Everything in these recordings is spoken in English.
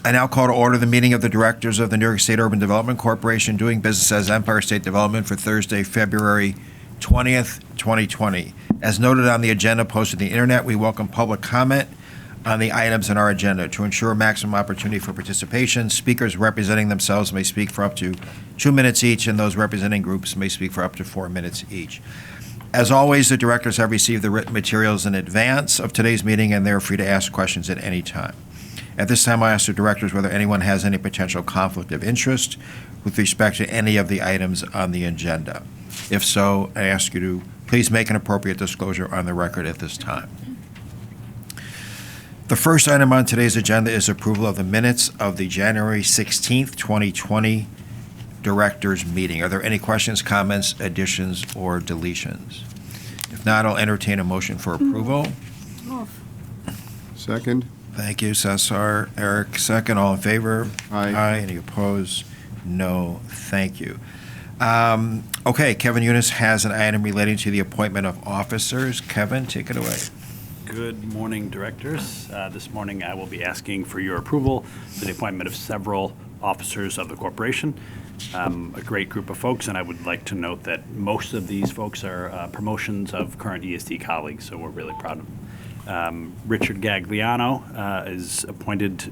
I now call to order the meeting of the directors of the New York State Urban Development Corporation doing business as Empire State Development for Thursday, February 20th, 2020. As noted on the agenda posted on the internet, we welcome public comment on the items in our agenda. To ensure maximum opportunity for participation, speakers representing themselves may speak for up to 2 minutes each, and those representing groups may speak for up to 4 minutes each. As always, the directors have received the written materials in advance of today's meeting, and they're free to ask questions at any time. At this time, I ask the directors whether anyone has any potential conflict of interest with respect to any of the items on the agenda. If so, I ask you to please make an appropriate disclosure on the record at this time. The first item on today's agenda is approval of the minutes of the January 16th, 2020 directors meeting. Are there any questions, comments, additions, or deletions? If not, I'll entertain a motion for approval. Second. Thank you, Cesar. Eric, second. All in favor? Aye. Aye. Any opposed? No. Thank you. Okay, Kevin Eunice has an item relating to the appointment of officers. Kevin, take it away. Good morning, directors. This morning I will be asking for your approval for the appointment of several officers of the corporation. A great group of folks, and I would like to note that most of these folks are promotions of current ESD colleagues, so we're really proud of them. Richard Gagliano is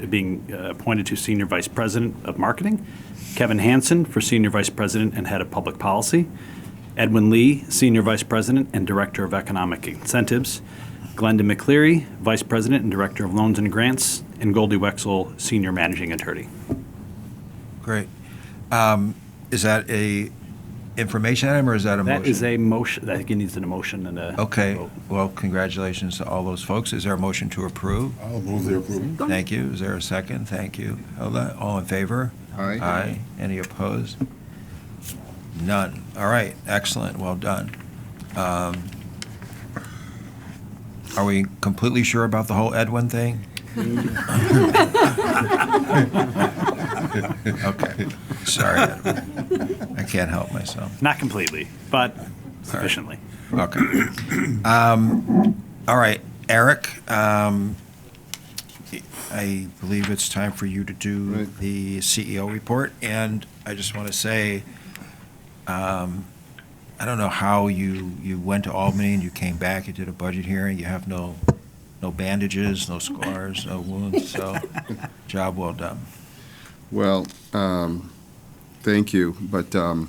being appointed to Senior Vice President of Marketing. Kevin Hansen for Senior Vice President and Head of Public Policy. Edwin Lee, Senior Vice President and Director of Economic Incentives. Glenda McCleary, Vice President and Director of Loans and Grants. And Goldie Wexel, Senior Managing Attorney. Great. Is that a information item or is that a motion? That is a motion. I think it needs an emotion and a Okay. vote. Well, congratulations to all those folks. Is there a motion to approve? I'll move the approval. Thank you. Is there a second? Thank you. Hilda, all in favor? Aye. Aye. Any opposed? None. All right. Excellent. Well done. Are we completely sure about the whole Edwin thing? Okay. Sorry, Edwin. I can't help myself. Not completely, but sufficiently. Okay. All right, Eric, I believe it's time for you to do Right. the CEO report, and I just want to say, I don't know how you went to Albany and you came back, you did a budget hearing, you have no bandages, no scars, no wounds, so job well done. Well, thank you, but, the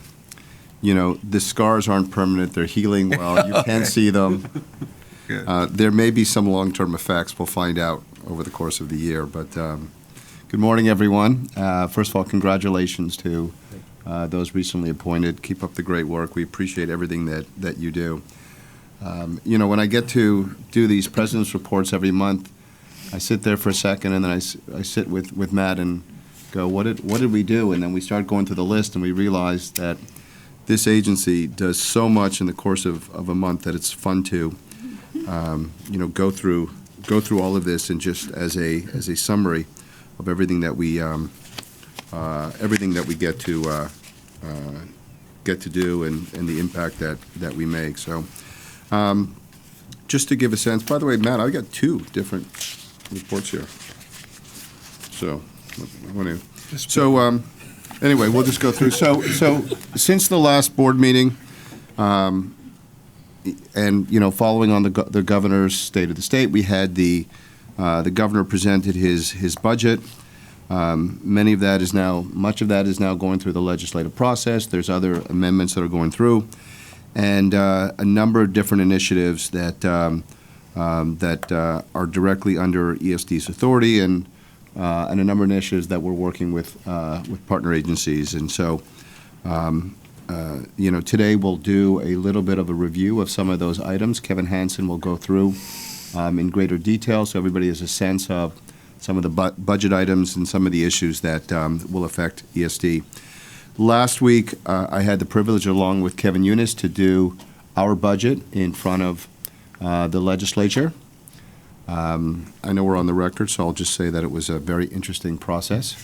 scars aren't permanent, they're healing well, you can see them. Good. There may be some long-term effects, we'll find out over the course of the year, but good morning, everyone. First of all, congratulations to those recently appointed. Keep up the great work. We appreciate everything that you do. When I get to do these president's reports every month, I sit there for a second, and then I sit with Matt and go, what did we do? And then we start going through the list, and we realize that this agency does so much in the course of a month that it's fun to, go through all of this, and just as a summary of everything that we get to do and the impact that we make. So, just to give a sense. By the way, Matt, I got 2 different reports here. So, I want to. So, anyway, we'll just go through. So since the last board meeting, and following on the governor's State of the State, we had the governor presented his budget. Much of that is now going through the legislative process. There's other amendments that are going through, and a number of different initiatives that are directly under ESD's authority, and a number of initiatives that we're working with partner agencies. And so, today we'll do a little bit of a review of some of those items. Kevin Hansen will go through in greater detail, so everybody has a sense of some of the budget items and some of the issues that will affect ESD. Last week, I had the privilege, along with Kevin Eunice, to do our budget in front of the legislature. I know we're on the record, so I'll just say that it was a very interesting process.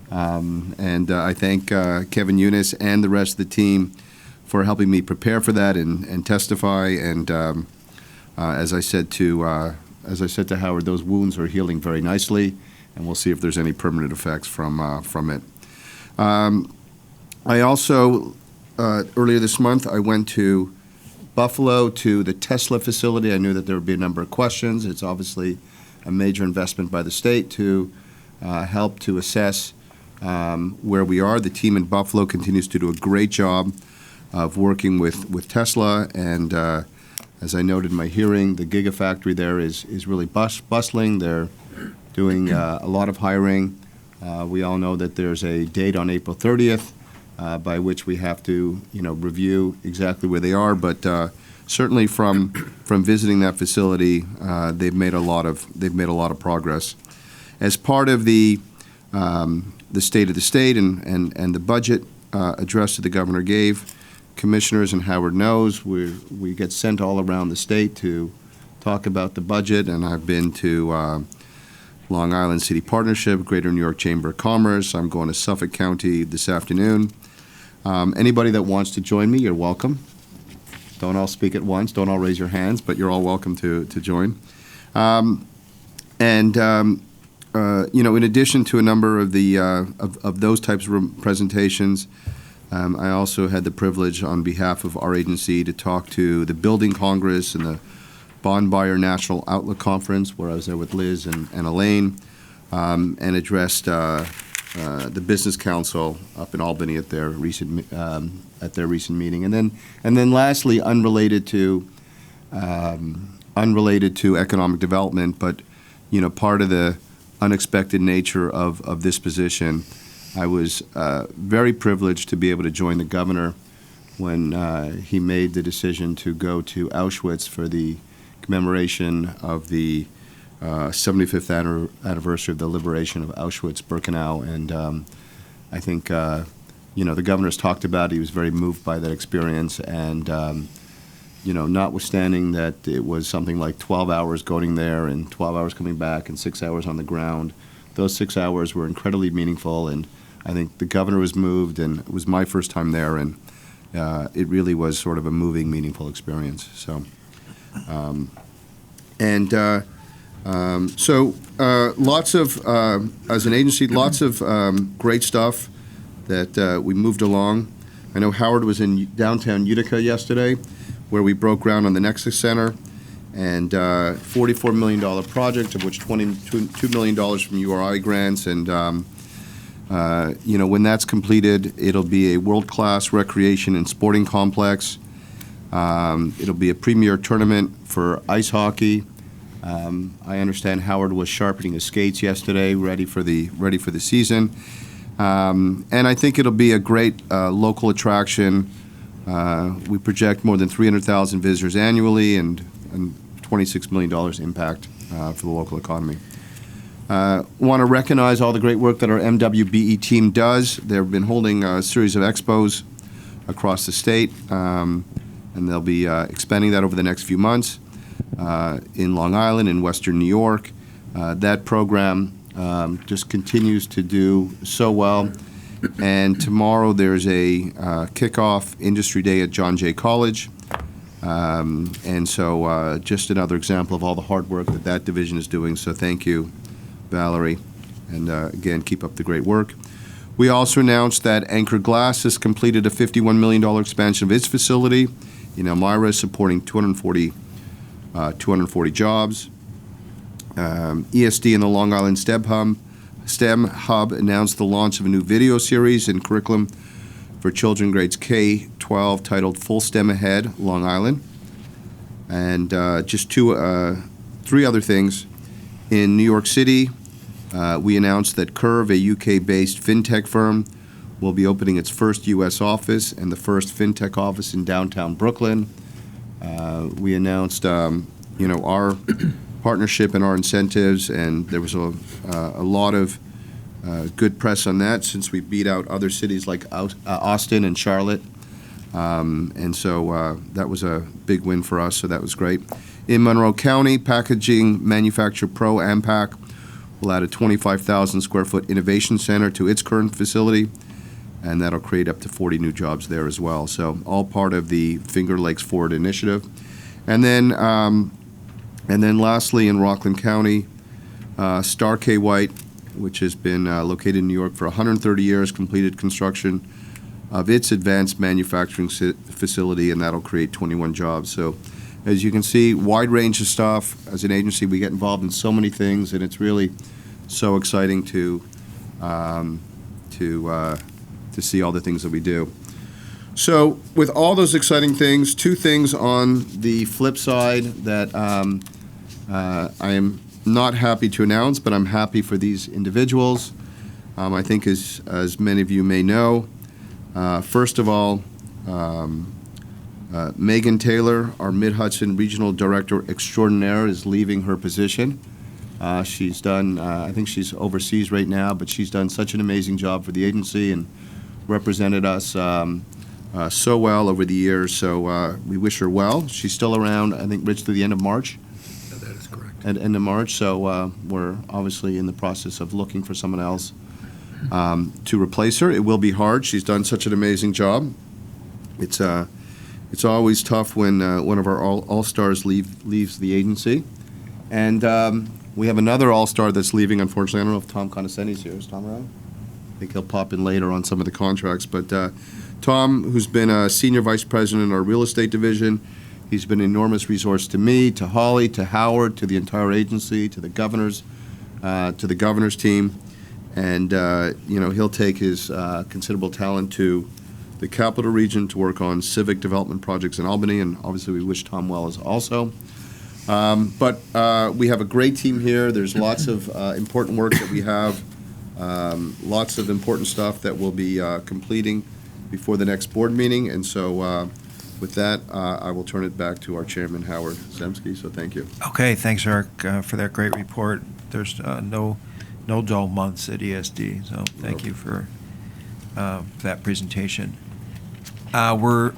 And I thank Kevin Eunice and the rest of the team for helping me prepare for that and testify. And as I said to Howard, those wounds are healing very nicely, and we'll see if there's any permanent effects from it. I also, earlier this month, I went to Buffalo to the Tesla facility. I knew that there would be a number of questions. It's obviously a major investment by the state to help to assess where we are. The team in Buffalo continues to do a great job of working with Tesla, and as I noted in my hearing, the Gigafactory there is really bustling. They're doing a lot of hiring. We all know that there's a date on April 30th by which we have to, review exactly where they are. But certainly from visiting that facility, they've made a lot of progress. As part of the state of the state and the budget address that the governor gave, commissioners, and Howard knows, we get sent all around the state to talk about the budget, and I've been to Long Island City Partnership, Greater New York Chamber of Commerce. I'm going to Suffolk County this afternoon. Anybody that wants to join me, you're welcome. Don't all speak at once. Don't all raise your hands, but you're all welcome to join. In addition to a number of the of those types of presentations, I also had the privilege on behalf of our agency to talk to the Building Congress and the Bond Buyer National Outlook Conference, where I was there with Liz and Elaine, and addressed the Business Council up in Albany at their recent meeting, and then lastly, unrelated to economic development, but part of the unexpected nature of this position, I was very privileged to be able to join the governor when he made the decision to go to Auschwitz for the commemoration of the 75th anniversary of the liberation of Auschwitz-Birkenau. And I think, the governor's talked about it. He was very moved by that experience. And, notwithstanding that it was something like 12 hours going there and 12 hours coming back and 6 hours on the ground, those 6 hours were incredibly meaningful. And I think the governor was moved, and it was my first time there. And it really was sort of a moving, meaningful experience. So, lots of, as an agency, lots of great stuff that we moved along. I know Howard was in downtown Utica yesterday, where we broke ground on the Nexus Center, and $44 million project, of which $22 million from URI grants. And, when that's completed, it'll be a world-class recreation and sporting complex. It'll be a premier tournament for ice hockey. I understand Howard was sharpening his skates yesterday, ready for the season. And I think it'll be a great local attraction. We project more than 300,000 visitors annually and $26 million impact for the local economy. Want to recognize all the great work that our MWBE team does. They've been holding a series of expos across the state, and they'll be expanding that over the next few months in Long Island, in Western New York. That program just continues to do so well. And tomorrow there's a kickoff industry day at John Jay College. And so just another example of all the hard work that division is doing. So thank you, Valerie. And again, keep up the great work. We also announced that Anchor Glass has completed a $51 million expansion of its facility in Elmira, supporting 240 jobs. ESD and the Long Island STEM Hub announced the launch of a new video series and curriculum for children grades K-12 titled Full STEM Ahead, Long Island. And just three other things. In New York City, we announced that Curve, a UK-based fintech firm, will be opening its first U.S. office and the first fintech office in downtown Brooklyn. We announced, our partnership and our incentives, and there was a lot of good press on that since we beat out other cities like Austin and Charlotte. And so that was a big win for us, so that was great. In Monroe County, packaging manufacturer Pro Ampac will add a 25,000 square foot innovation center to its current facility, and that'll create up to 40 new jobs there as well. So all part of the Finger Lakes Forward initiative. And then lastly, in Rockland County, Star K. White which has been located in New York for 130 years, completed construction of its advanced manufacturing facility, and that'll create 21 jobs. So as you can see, wide range of stuff. As an agency, we get involved in so many things, and it's really so exciting to see all the things that we do. So with all those exciting things, two things on the flip side that I am not happy to announce, but I'm happy for these individuals. I think as many of you may know, first of all, Megan Taylor, our Mid-Hudson Regional Director Extraordinaire, is leaving her position. She's done, I think she's overseas right now, but she's done such an amazing job for the agency and represented us so well over the years. So we wish her well. She's still around, I think, Rich, through the end of March. That is correct. At end of March. So we're obviously in the process of looking for someone else to replace her. It will be hard. She's done such an amazing job. It's always tough when one of our all-stars leaves the agency. And we have another all-star that's leaving, unfortunately. I don't know if Tom Condescendi's here. Is Tom around? I think he'll pop in later on some of the contracts. But Tom, who's been a senior vice president in our real estate division, he's been an enormous resource to me, to Holly, to Howard, to the entire agency, to the governor's team. And, he'll take his considerable talent to the capital region to work on civic development projects in Albany, and obviously we wish Tom well as also. But we have a great team here. There's lots of important work that we have, lots of important stuff that we'll be completing before the next board meeting. And so with that, I will turn it back to our chairman, Howard Zemsky. So thank you. Okay, thanks, Eric, for that great report. There's no dull months at ESD, so thank you for that presentation. We're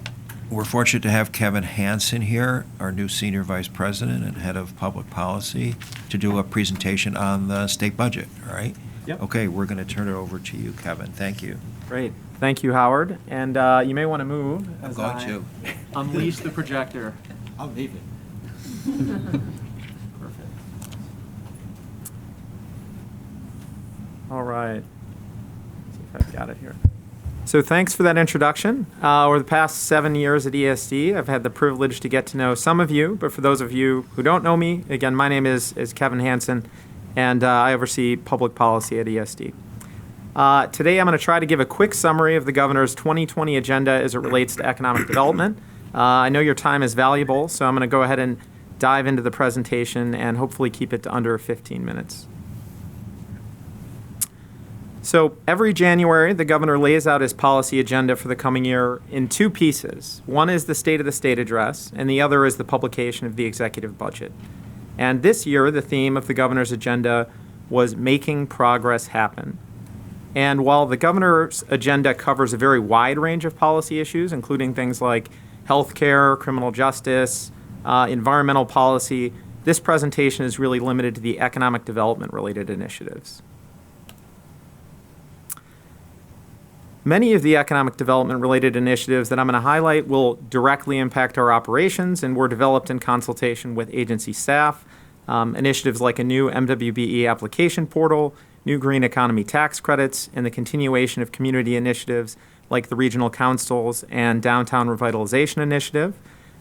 fortunate to have Kevin Hansen here, our new Senior Vice President and Head of Public Policy, to do a presentation on the state budget, all right? Yep. Okay, we're going to turn it over to you, Kevin. Thank you. Great. Thank you, Howard. And you may want to move as going I to. unleash the projector. I'll leave it. Perfect. All right. Let's see if I've got it here. So thanks for that introduction. Over the past 7 years at ESD, I've had the privilege to get to know some of you, but for those of you who don't know me, again, my name is Kevin Hansen, and I oversee public policy at ESD. Today, I'm going to try to give a quick summary of the governor's 2020 agenda as it relates to economic development. I know your time is valuable, so I'm going to go ahead and dive into the presentation and hopefully keep it to under 15 minutes. So every January, the governor lays out his policy agenda for the coming year in two pieces. One is the State of the State address, and the other is the publication of the executive budget. And this year, the theme of the governor's agenda was making progress happen. And while the governor's agenda covers a very wide range of policy issues, including things like healthcare, criminal justice, environmental policy, this presentation is really limited to the economic development-related initiatives. Many of the economic development-related initiatives that I'm going to highlight will directly impact our operations and were developed in consultation with agency staff. Initiatives like a new MWBE application portal, new green economy tax credits, and the continuation of community initiatives like the regional councils and downtown revitalization initiative.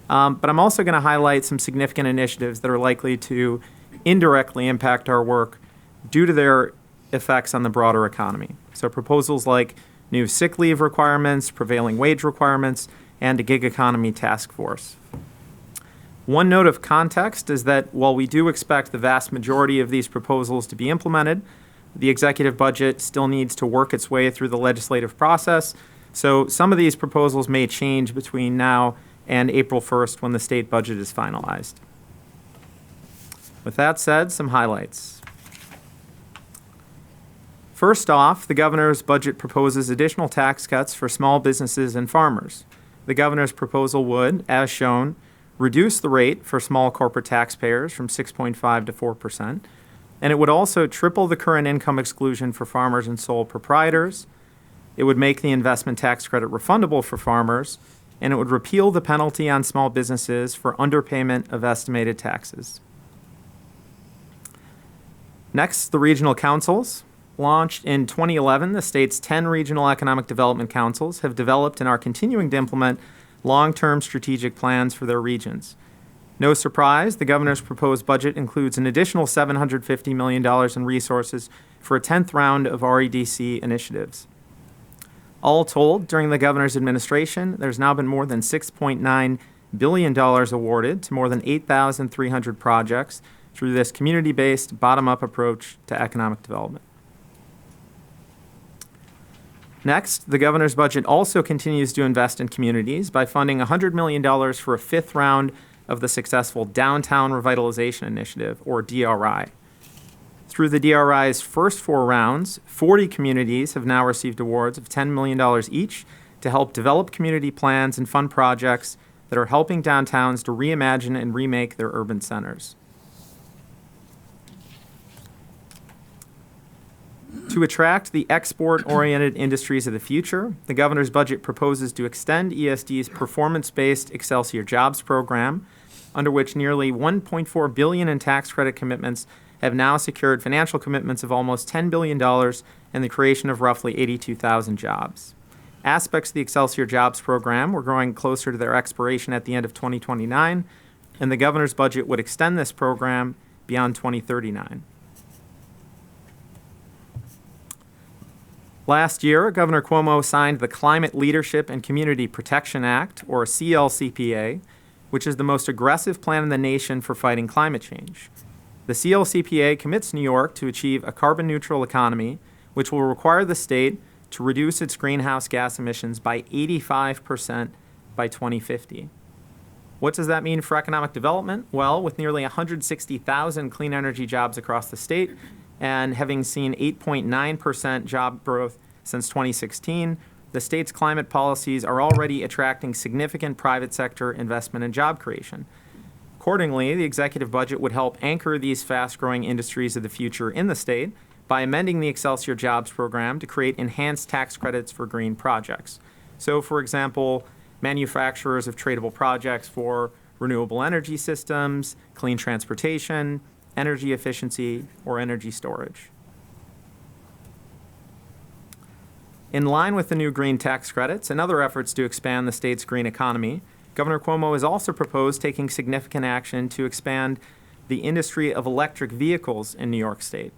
But I'm also going to highlight some significant initiatives that are likely to indirectly impact our work due to their effects on the broader economy. So proposals like new sick leave requirements, prevailing wage requirements, and a gig economy task force. One note of context is that while we do expect the vast majority of these proposals to be implemented, the executive budget still needs to work its way through the legislative process, so some of these proposals may change between now and April 1st when the state budget is finalized. With that said, some highlights. First off, the governor's budget proposes additional tax cuts for small businesses and farmers. The governor's proposal would, as shown, reduce the rate for small corporate taxpayers from 6.5% to 4%, and it would also triple the current income exclusion for farmers and sole proprietors. It would make the investment tax credit refundable for farmers, and it would repeal the penalty on small businesses for underpayment of estimated taxes. Next, the regional councils. Launched in 2011, the state's 10 regional economic development councils have developed and are continuing to implement long-term strategic plans for their regions. No surprise, the governor's proposed budget includes an additional $750 million in resources for a 10th round of REDC initiatives. All told, during the governor's administration, there's now been more than $6.9 billion awarded to more than 8,300 projects through this community-based, bottom-up approach to economic development. Next, the governor's budget also continues to invest in communities by funding $100 million for a 5th round of the successful Downtown Revitalization Initiative, or DRI. Through the DRI's first 4 rounds, 40 communities have now received awards of $10 million each to help develop community plans and fund projects that are helping downtowns to reimagine and remake their urban centers. To attract the export-oriented industries of the future, the governor's budget proposes to extend ESD's performance-based Excelsior Jobs program, under which nearly $1.4 billion in tax credit commitments have now secured financial commitments of almost $10 billion and the creation of roughly 82,000 jobs. Aspects of the Excelsior Jobs program were growing closer to their expiration at the end of 2029, and the governor's budget would extend this program beyond 2039. Last year, Governor Cuomo signed the Climate Leadership and Community Protection Act, or CLCPA, which is the most aggressive plan in the nation for fighting climate change. The CLCPA commits New York to achieve a carbon-neutral economy, which will require the state to reduce its greenhouse gas emissions by 85% by 2050. What does that mean for economic development? Well, with nearly 160,000 clean energy jobs across the state, and having seen 8.9% job growth since 2016, the state's climate policies are already attracting significant private sector investment and job creation. Accordingly, the executive budget would help anchor these fast-growing industries of the future in the state by amending the Excelsior Jobs program to create enhanced tax credits for green projects. So, for example, manufacturers of tradable projects for renewable energy systems, clean transportation, energy efficiency, or energy storage. In line with the new green tax credits and other efforts to expand the state's green economy, Governor Cuomo has also proposed taking significant action to expand the industry of electric vehicles in New York State.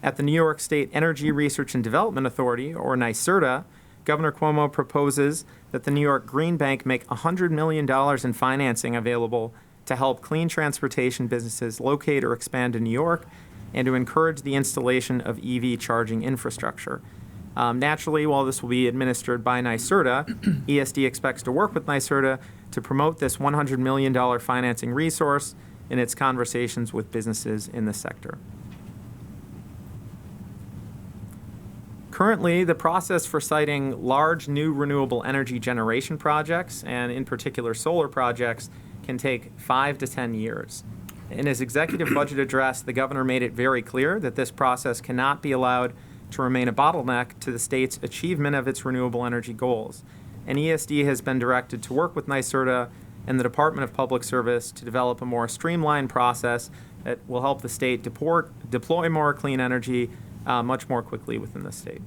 At the New York State Energy Research and Development Authority, or NYSERDA, Governor Cuomo proposes that the New York Green Bank make $100 million in financing available to help clean transportation businesses locate or expand in New York and to encourage the installation of EV charging infrastructure. Naturally, while this will be administered by NYSERDA, ESD expects to work with NYSERDA to promote this $100 million financing resource in its conversations with businesses in the sector. Currently, the process for siting large new renewable energy generation projects, and in particular solar projects, can take 5 to 10 years. In his executive budget address, the governor made it very clear that this process cannot be allowed to remain a bottleneck to the state's achievement of its renewable energy goals. And ESD has been directed to work with NYSERDA and the Department of Public Service to develop a more streamlined process that will help the state deploy more clean energy much more quickly within the state.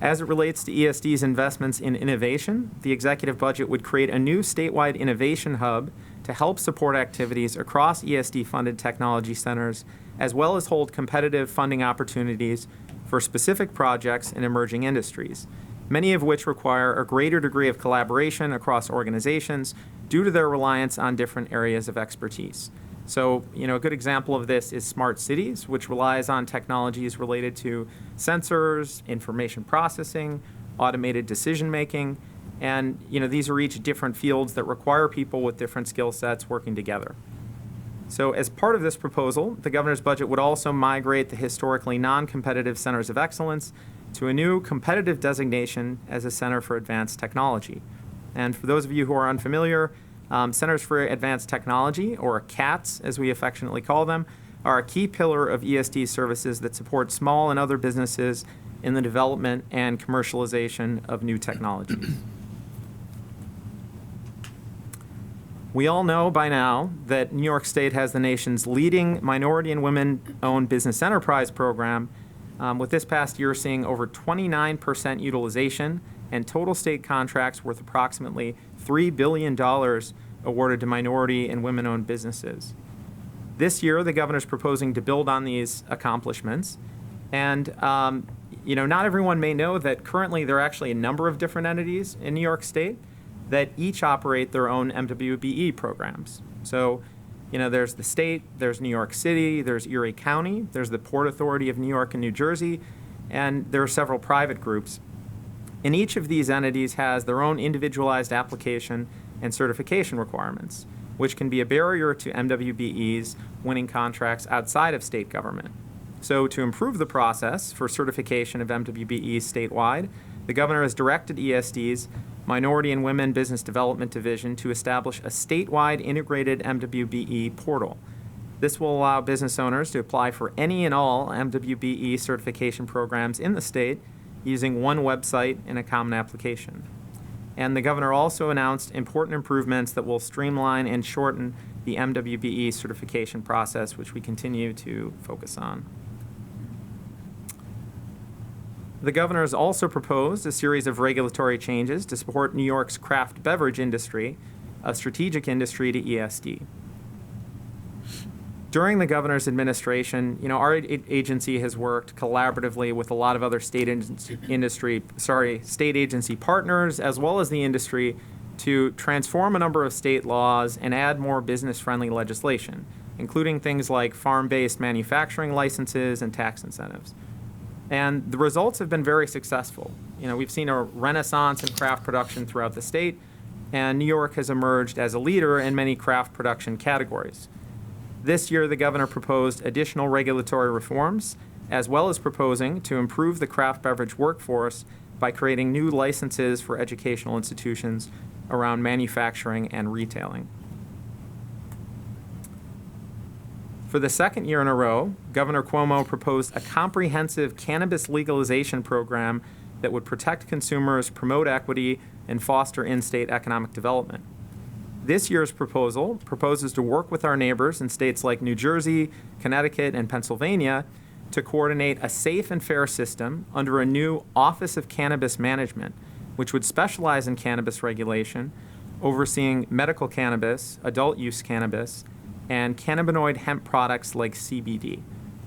As it relates to ESD's investments in innovation, the executive budget would create a new statewide innovation hub to help support activities across ESD-funded technology centers, as well as hold competitive funding opportunities for specific projects in emerging industries, many of which require a greater degree of collaboration across organizations due to their reliance on different areas of expertise. So, a good example of this is smart cities, which relies on technologies related to sensors, information processing, automated decision-making, and, these are each different fields that require people with different skill sets working together. So as part of this proposal, the governor's budget would also migrate the historically non-competitive centers of excellence to a new competitive designation as a Center for Advanced Technology. And for those of you who are unfamiliar, Centers for Advanced Technology, or CATS as we affectionately call them, are a key pillar of ESD services that support small and other businesses in the development and commercialization of new technologies. We all know by now that New York State has the nation's leading minority and women-owned business enterprise program, with this past year seeing over 29% utilization and total state contracts worth approximately $3 billion awarded to minority and women-owned businesses. This year, the governor's proposing to build on these accomplishments. And, not everyone may know that currently there are actually a number of different entities in New York State that each operate their own MWBE programs. So, there's the state, there's New York City, there's Erie County, there's the Port Authority of New York and New Jersey, and there are several private groups. And each of these entities has their own individualized application and certification requirements, which can be a barrier to MWBEs winning contracts outside of state government. So to improve the process for certification of MWBEs statewide, the governor has directed ESD's Minority and Women Business Development Division to establish a statewide integrated MWBE portal. This will allow business owners to apply for any and all MWBE certification programs in the state using one website and a common application. And the governor also announced important improvements that will streamline and shorten the MWBE certification process, which we continue to focus on. The governor has also proposed a series of regulatory changes to support New York's craft beverage industry, a strategic industry to ESD. During the governor's administration, our agency has worked collaboratively with a lot of other state agency partners, as well as the industry, to transform a number of state laws and add more business-friendly legislation, including things like farm-based manufacturing licenses and tax incentives. And the results have been very successful. We've seen a renaissance in craft production throughout the state, and New York has emerged as a leader in many craft production categories. This year, the governor proposed additional regulatory reforms, as well as proposing to improve the craft beverage workforce by creating new licenses for educational institutions around manufacturing and retailing. For the second year in a row, Governor Cuomo proposed a comprehensive cannabis legalization program that would protect consumers, promote equity, and foster in-state economic development. This year's proposal proposes to work with our neighbors in states like New Jersey, Connecticut, and Pennsylvania to coordinate a safe and fair system under a new Office of Cannabis Management, which would specialize in cannabis regulation, overseeing medical cannabis, adult use cannabis, and cannabinoid hemp products like CBD.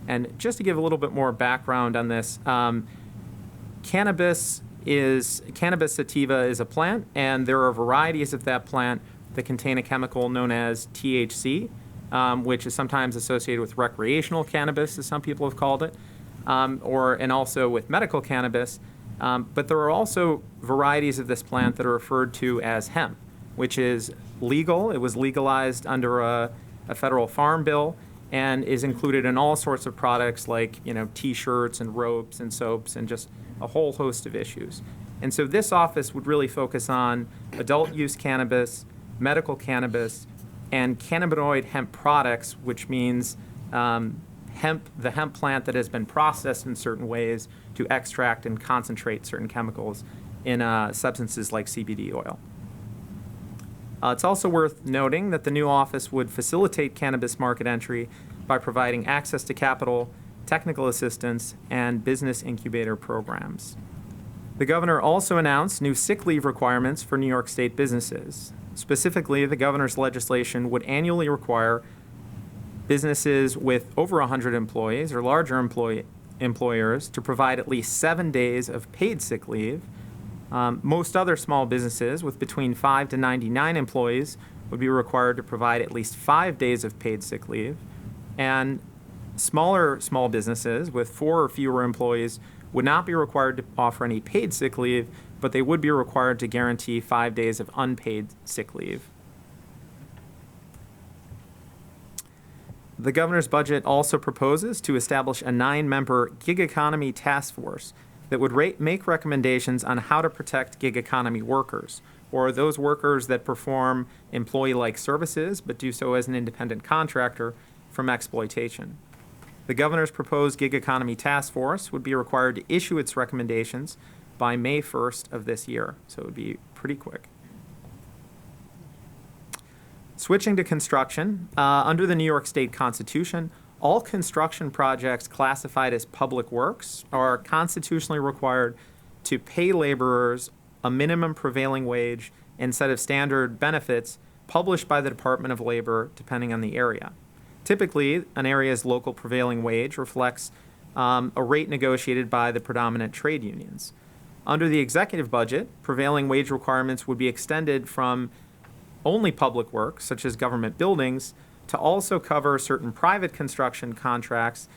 And just to give a little bit more background on this, cannabis sativa is a plant, and there are varieties of that plant that contain a chemical known as THC, which is sometimes associated with recreational cannabis, as some people have called it, and also with medical cannabis. But there are also varieties of this plant that are referred to as hemp, which is legal. It was legalized under a federal farm bill and is included in all sorts of products like, T-shirts and robes and soaps and just a whole host of issues. And so this office would really focus on adult use cannabis, medical cannabis, and cannabinoid hemp products, which means the hemp plant that has been processed in certain ways to extract and concentrate certain chemicals in substances like CBD oil. It's also worth noting that the new office would facilitate cannabis market entry by providing access to capital, technical assistance, and business incubator programs. The governor also announced new sick leave requirements for New York State businesses. Specifically, the governor's legislation would annually require businesses with over 100 employees or larger employers to provide at least 7 days of paid sick leave. Most other small businesses with between 5 to 99 employees would be required to provide at least 5 days of paid sick leave. And small businesses with 4 or fewer employees would not be required to offer any paid sick leave, but they would be required to guarantee 5 days of unpaid sick leave. The governor's budget also proposes to establish a 9-member gig economy task force that would make recommendations on how to protect gig economy workers, or those workers that perform employee-like services but do so as an independent contractor, from exploitation. The governor's proposed gig economy task force would be required to issue its recommendations by May 1st of this year, so it would be pretty quick. Switching to construction, under the New York State Constitution, all construction projects classified as public works are constitutionally required to pay laborers a minimum prevailing wage and set of standard benefits published by the Department of Labor, depending on the area. Typically, an area's local prevailing wage reflects a rate negotiated by the predominant trade unions. Under the executive budget, prevailing wage requirements would be extended from only public works, such as government buildings, to also cover certain private construction contracts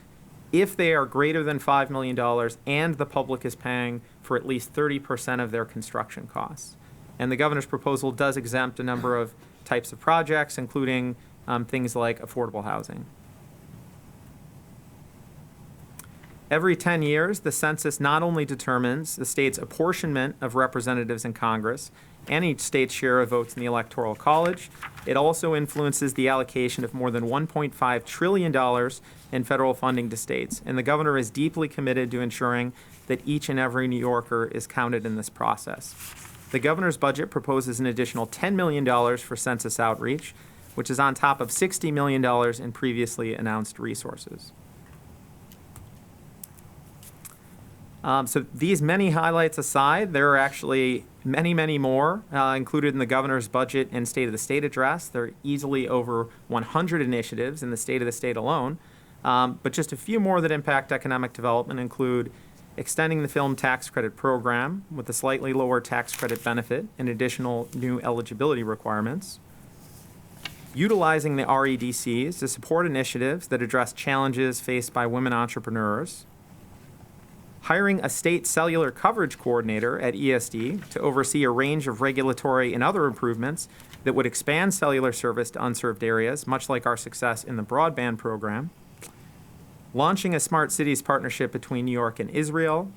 if they are greater than $5 million and the public is paying for at least 30% of their construction costs. And the governor's proposal does exempt a number of types of projects, including things like affordable housing. Every 10 years, the census not only determines the state's apportionment of representatives in Congress and each state's share of votes in the Electoral College, it also influences the allocation of more than $1.5 trillion in federal funding to states. And the governor is deeply committed to ensuring that each and every New Yorker is counted in this process. The governor's budget proposes an additional $10 million for census outreach, which is on top of $60 million in previously announced resources. So these many highlights aside, there are actually many, many more included in the governor's budget and State of the State address. There are easily over 100 initiatives in the State of the State alone. But just a few more that impact economic development include extending the film tax credit program with a slightly lower tax credit benefit and additional new eligibility requirements, utilizing the REDCs to support initiatives that address challenges faced by women entrepreneurs, hiring a state cellular coverage coordinator at ESD to oversee a range of regulatory and other improvements that would expand cellular service to unserved areas, much like our success in the broadband program, launching a smart cities partnership between New York and Israel,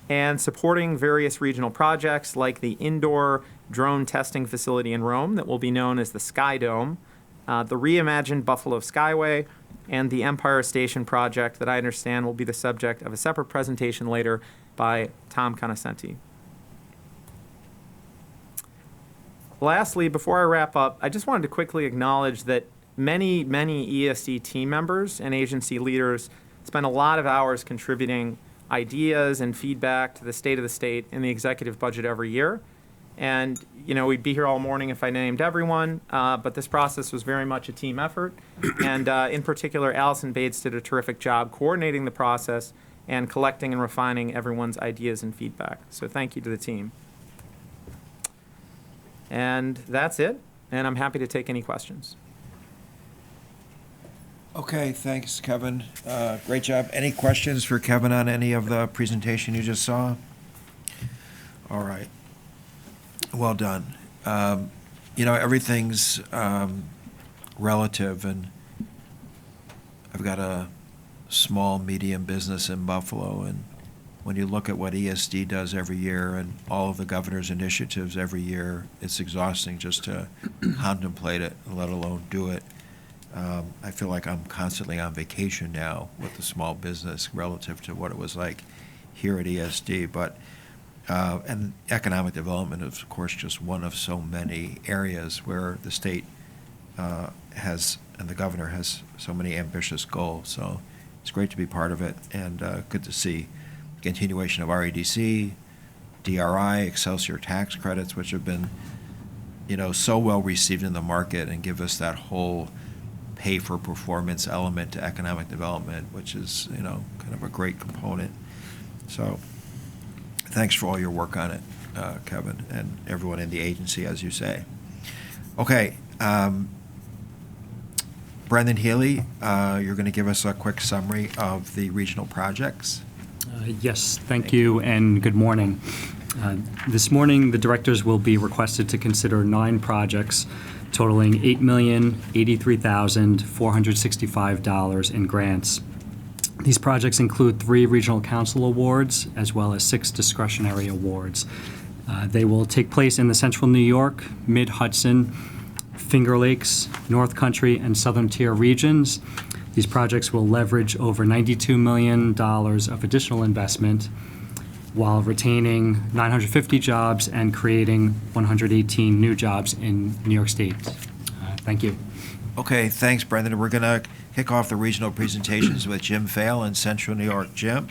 and supporting various regional projects like the indoor drone testing facility in Rome that will be known as the Sky Dome, the reimagined Buffalo Skyway, and the Empire Station project that I understand will be the subject of a separate presentation later by Tom Conoscenti. Lastly, before I wrap up, I just wanted to quickly acknowledge that many ESD team members and agency leaders spend a lot of hours contributing ideas and feedback to the State of the State in the executive budget every year. And, you know, we'd be here all morning if I named everyone, but this process was very much a team effort. And in particular, Allison Bates did a terrific job coordinating the process and collecting and refining everyone's ideas and feedback. So thank you to the team. And that's it, and I'm happy to take any questions. Okay, thanks, Kevin. Great job. Any questions for Kevin on any of the presentation you just saw? All right. Well done. You know, everything's relative, and I've got a small, medium business in Buffalo, and when you look at what ESD does every year and all of the governor's initiatives every year, it's exhausting just to contemplate it, let alone do it. I feel like I'm constantly on vacation now with the small business relative to what it was like here at ESD, but and economic development is, of course, just one of so many areas where the state has, and the governor has so many ambitious goals. So it's great to be part of it, and good to see continuation of REDC, DRI, Excelsior tax credits, which have been, you know, so well received in the market and give us that whole pay for performance element to economic development, which is, you know, kind of a great component. So thanks for all your work on it, Kevin, and everyone in the agency, as you say. Okay, Brendan Healy, you're going to give us a quick summary of the regional projects. Yes, thank you, and good morning. This morning, the directors will be requested to consider 9 projects totaling $8,083,465 in grants. These projects include 3 regional council awards as well as 6 discretionary awards. They will take place in the Central New York, Mid-Hudson, Finger Lakes, North Country, and Southern Tier regions. These projects will leverage over $92 million of additional investment while retaining 950 jobs and creating 118 new jobs in New York State. Thank you. Okay, thanks, Brendan. We're going to kick off the regional presentations with Jim Fail in Central New York. Jim?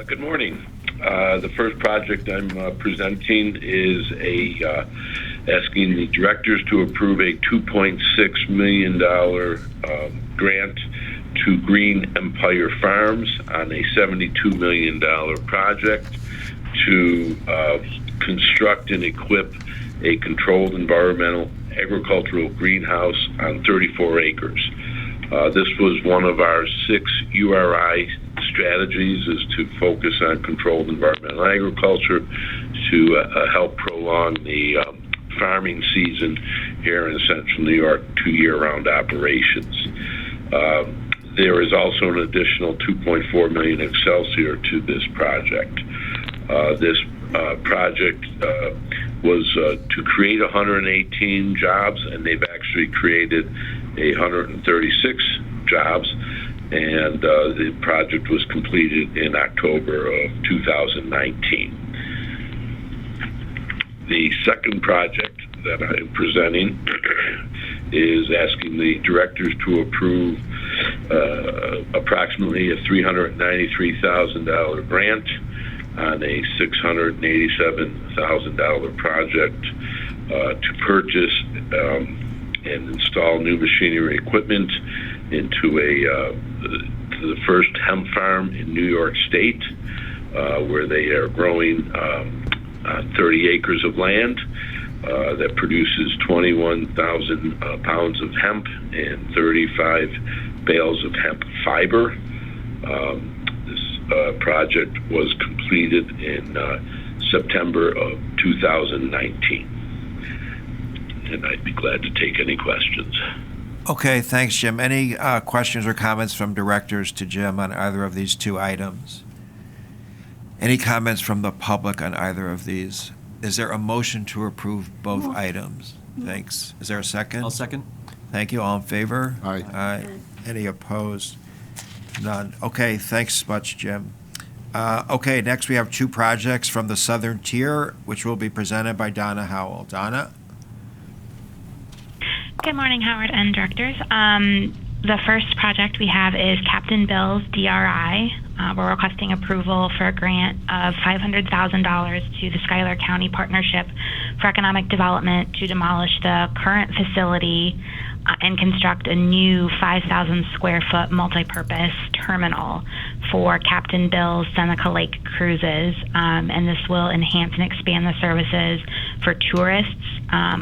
Good morning. The first project I'm presenting is asking the directors to approve a $2.6 million grant to Green Empire Farms on a $72 million project to construct and equip a controlled environmental agricultural greenhouse on 34 acres. This was one of our 6 URI strategies, is to focus on controlled environmental agriculture to help prolong the farming season here in Central New York to year-round operations. There is also an additional $2.4 million Excelsior to this project. This project was to create 118 jobs, and they've actually created 136 jobs, and the project was completed in October of 2019. The second project that I am presenting is asking the directors to approve approximately a $393,000 grant on a $687,000 project to purchase and install new machinery equipment into the first hemp farm in New York State, where they are growing on 30 acres of land that produces 21,000 pounds of hemp and 35 bales of hemp fiber. This project was completed in September of 2019. And I'd be glad to take any questions. Okay, thanks, Jim. Any questions or comments from directors to Jim on either of these 2 items? Any comments from the public on either of these? Is there a motion to approve both items? Thanks. Is there a second? I'll second. Thank you. All in favor? Aye. Aye. Any opposed? None. Okay, thanks much, Jim. Okay, next we have 2 projects from the Southern Tier, which will be presented by Donna Howell. Donna? Good morning, Howard and directors. The first project we have is Captain Bill's DRI. We're requesting approval for a grant of $500,000 to the Schuyler County Partnership for Economic Development to demolish the current facility and construct a new 5,000 square foot multi-purpose terminal for Captain Bill's Seneca Lake cruises. And this will enhance and expand the services for tourists,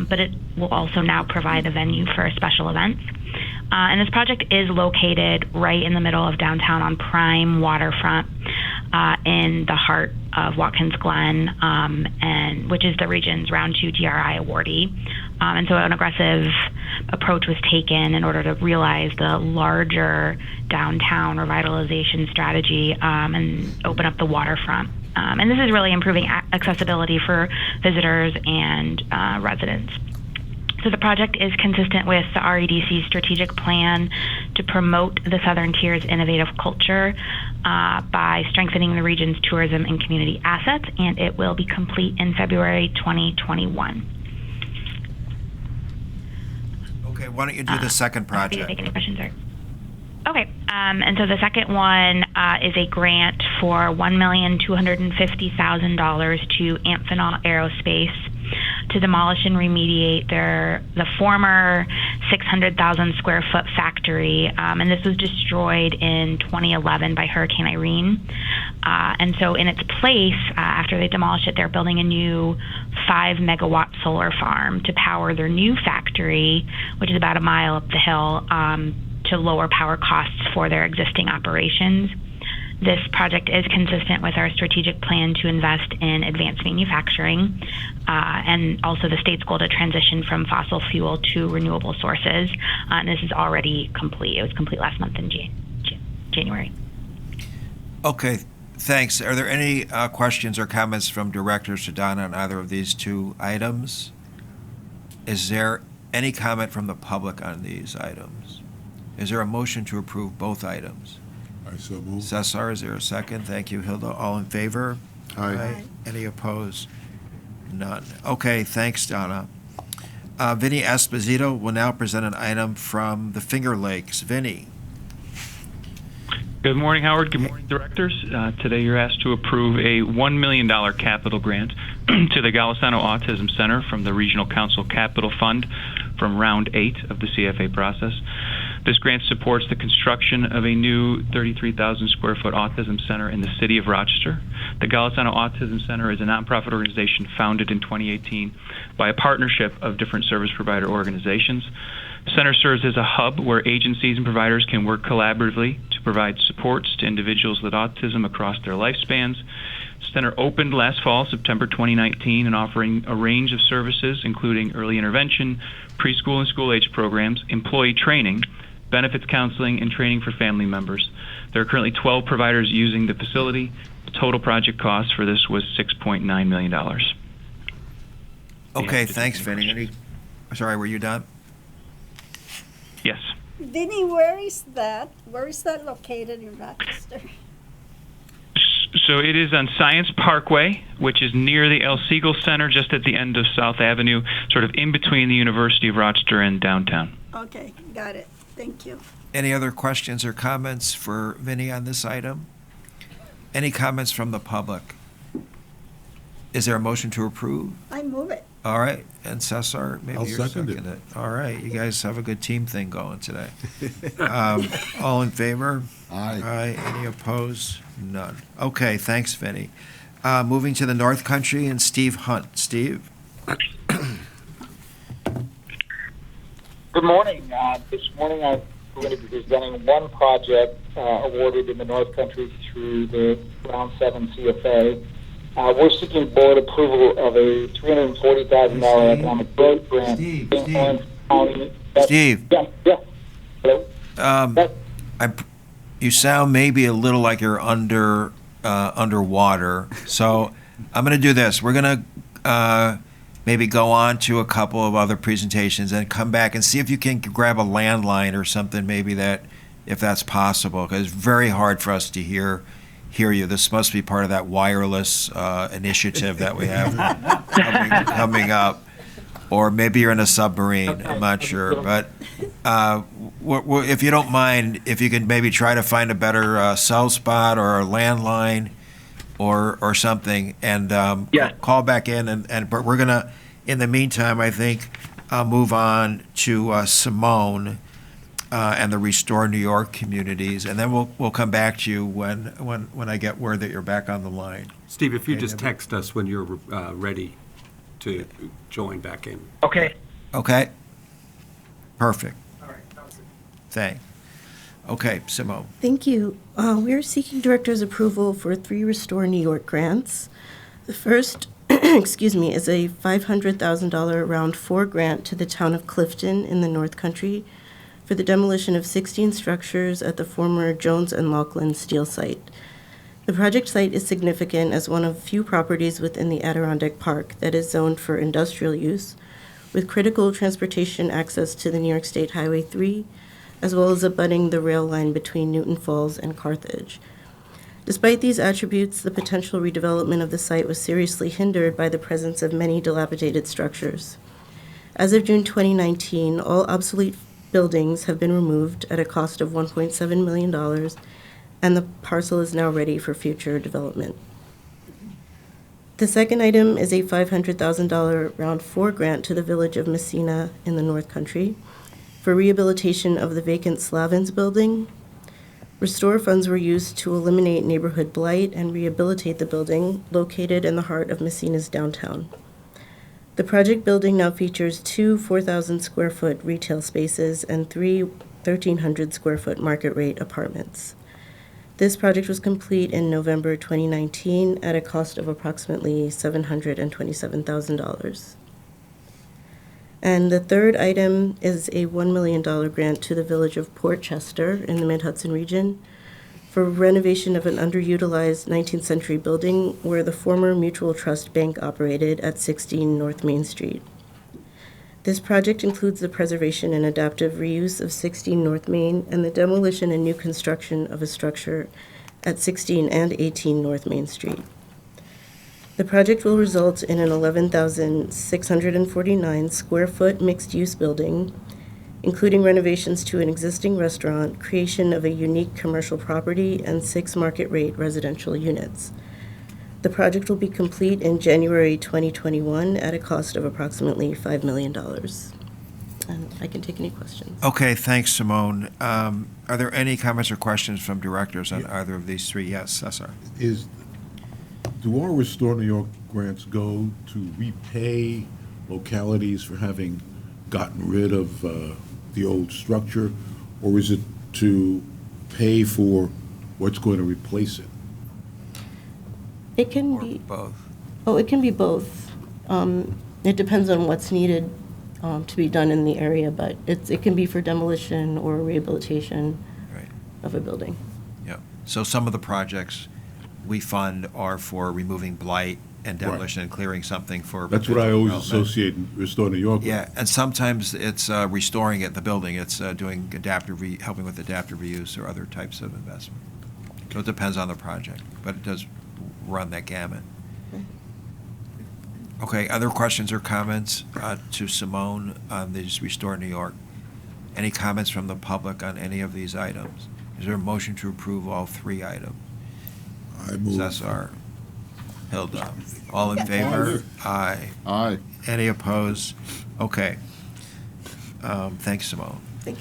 but it will also now provide a venue for special events. And this project is located right in the middle of downtown on prime waterfront in the heart of Watkins Glen, and which is the region's round 2 DRI awardee. And so an aggressive approach was taken in order to realize the larger downtown revitalization strategy and open up the waterfront. And this is really improving accessibility for visitors and residents. So the project is consistent with the REDC's strategic plan to promote the Southern Tier's innovative culture by strengthening the region's tourism and community assets, and it will be complete in February 2021. Okay, why don't you do the second Happy to project? take any questions there. Okay, and so the second one is a grant for $1,250,000 to Amphenol Aerospace to demolish and remediate the former 600,000 square foot factory, and this was destroyed in 2011 by Hurricane Irene. And so in its place, after they demolished it, they're building a new 5 megawatt solar farm to power their new factory, which is about a mile up the hill, to lower power costs for their existing operations. This project is consistent with our strategic plan to invest in advanced manufacturing and also the state's goal to transition from fossil fuel to renewable sources. And this is already complete. It was complete last month in January. Okay, thanks. Are there any questions or comments from directors to Donna on either of these 2 items? Is there any comment from the public on these items? Is there a motion to approve both items? I so move. Cesar, is there a second? Thank you, Hilda. All in favor? Aye. Any opposed? None. Okay, thanks, Donna. Vinny Esposito will now present an item from the Finger Lakes. Vinny. Good morning, Howard. Good morning, directors. Today you're asked to approve a $1 million capital grant to the Golisano Autism Center from the Regional Council Capital Fund from Round 8 of the CFA process. This grant supports the construction of a new 33,000 square foot autism center in the city of Rochester. The Golisano Autism Center is a nonprofit organization founded in 2018 by a partnership of different service provider organizations. The center serves as a hub where agencies and providers can work collaboratively to provide supports to individuals with autism across their lifespans. The center opened last fall, September 2019, and offering a range of services, including early intervention, preschool and school-age programs, employee training, benefits counseling, and training for family members. There are currently 12 providers using the facility. The total project cost for this was $6.9 million. Okay, thanks, Vinny. Sorry, were you done? Yes. Vinny, where is that? Where is that located in Rochester? So it is on Science Parkway, which is near the El Siegel Center, just at the end of South Avenue, sort of in between the University of Rochester and downtown. Okay, got it. Thank you. Any other questions or comments for Vinny on this item? Any comments from the public? Is there a motion to approve? I move it. All right, and Cesar, maybe I'll you're second it. seconding it. All right, you guys have a good team thing going today. All in favor? Aye. Aye. Any opposed? None. Okay, thanks, Vinny. Moving to the North Country and Steve Hunt. Steve? Good morning. This morning I'm going to be presenting one project awarded in the North Country through the Round 7 CFA. We're seeking board approval of a $340,000 economic growth grant. Steve? Yeah. Hello? You sound maybe a little like you're underwater. So I'm going to do this. We're going to maybe go on to a couple of other presentations and come back and see if you can grab a landline or something, maybe that, if that's possible, because it's very hard for us to hear you. This must be part of that wireless initiative that we have coming up. Or maybe you're in a submarine. I'm not sure. But if you don't mind, if you can maybe try to find a better cell spot or a landline or something, and call back in. But we're going to, in the meantime, I think, move on to Simone and the Restore New York communities. And then we'll come back to you when I get word that you're back on the line. Steve, if you just text us when you're ready to join back in. Okay. Okay? Perfect. All right. Thanks. Okay, Simone. Thank you. We are seeking director's approval for 3 Restore New York grants. The first, is a $500,000 Round 4 grant to the town of Clifton in the North Country for the demolition of 16 structures at the former Jones and Laughlin steel site. The project site is significant as one of few properties within the Adirondack Park that is zoned for industrial use, with critical transportation access to the New York State Highway 3, as well as abutting the rail line between Newton Falls and Carthage. Despite these attributes, the potential redevelopment of the site was seriously hindered by the presence of many dilapidated structures. As of June 2019, all obsolete buildings have been removed at a cost of $1.7 million, and the parcel is now ready for future development. The second item is a $500,000 Round 4 grant to the village of Messina in the North Country for rehabilitation of the vacant Slavins building. Restore funds were used to eliminate neighborhood blight and rehabilitate the building located in the heart of Messina's downtown. The project building now features 2 4,000 square foot retail spaces and 3 1,300 square foot market rate apartments. This project was complete in November 2019 at a cost of approximately $727,000. And the third item is a $1 million grant to the village of Port Chester in the Mid-Hudson region for renovation of an underutilized 19th century building where the former Mutual Trust Bank operated at 16 North Main Street. This project includes the preservation and adaptive reuse of 16 North Main and the demolition and new construction of a structure at 16 and 18 North Main Street. The project will result in an 11,649 square foot mixed-use building, including renovations to an existing restaurant, creation of a unique commercial property, and 6 market-rate residential units. The project will be complete in January 2021 at a cost of approximately $5 million. And I can take any questions. Okay, thanks, Simone. Are there any comments or questions from directors on either of these three? Yes, Cesar. Do our Restore New York grants go to repay localities for having gotten rid of the old structure, or is it to pay for what's going to replace it? It can Or be both? Oh, it can be both. It depends on what's needed to be done in the area, but it can be for demolition or rehabilitation Right. of a building. Yeah. So some of the projects we fund are for removing blight and demolition and clearing something for. That's what I always development. associate Restore New York with. Yeah, and sometimes it's restoring it, the building. It's doing helping with adaptive reuse or other types of investment. So it depends on the project, but it does run that gamut. Okay, other questions or comments to Simone on these Restore New York? Any comments from the public on any of these items? Is there a motion to approve all three items? I move. Cesar, Hilda, all in favor? Aye. Aye. Any opposed? Okay. Thanks, Simone. Thanks.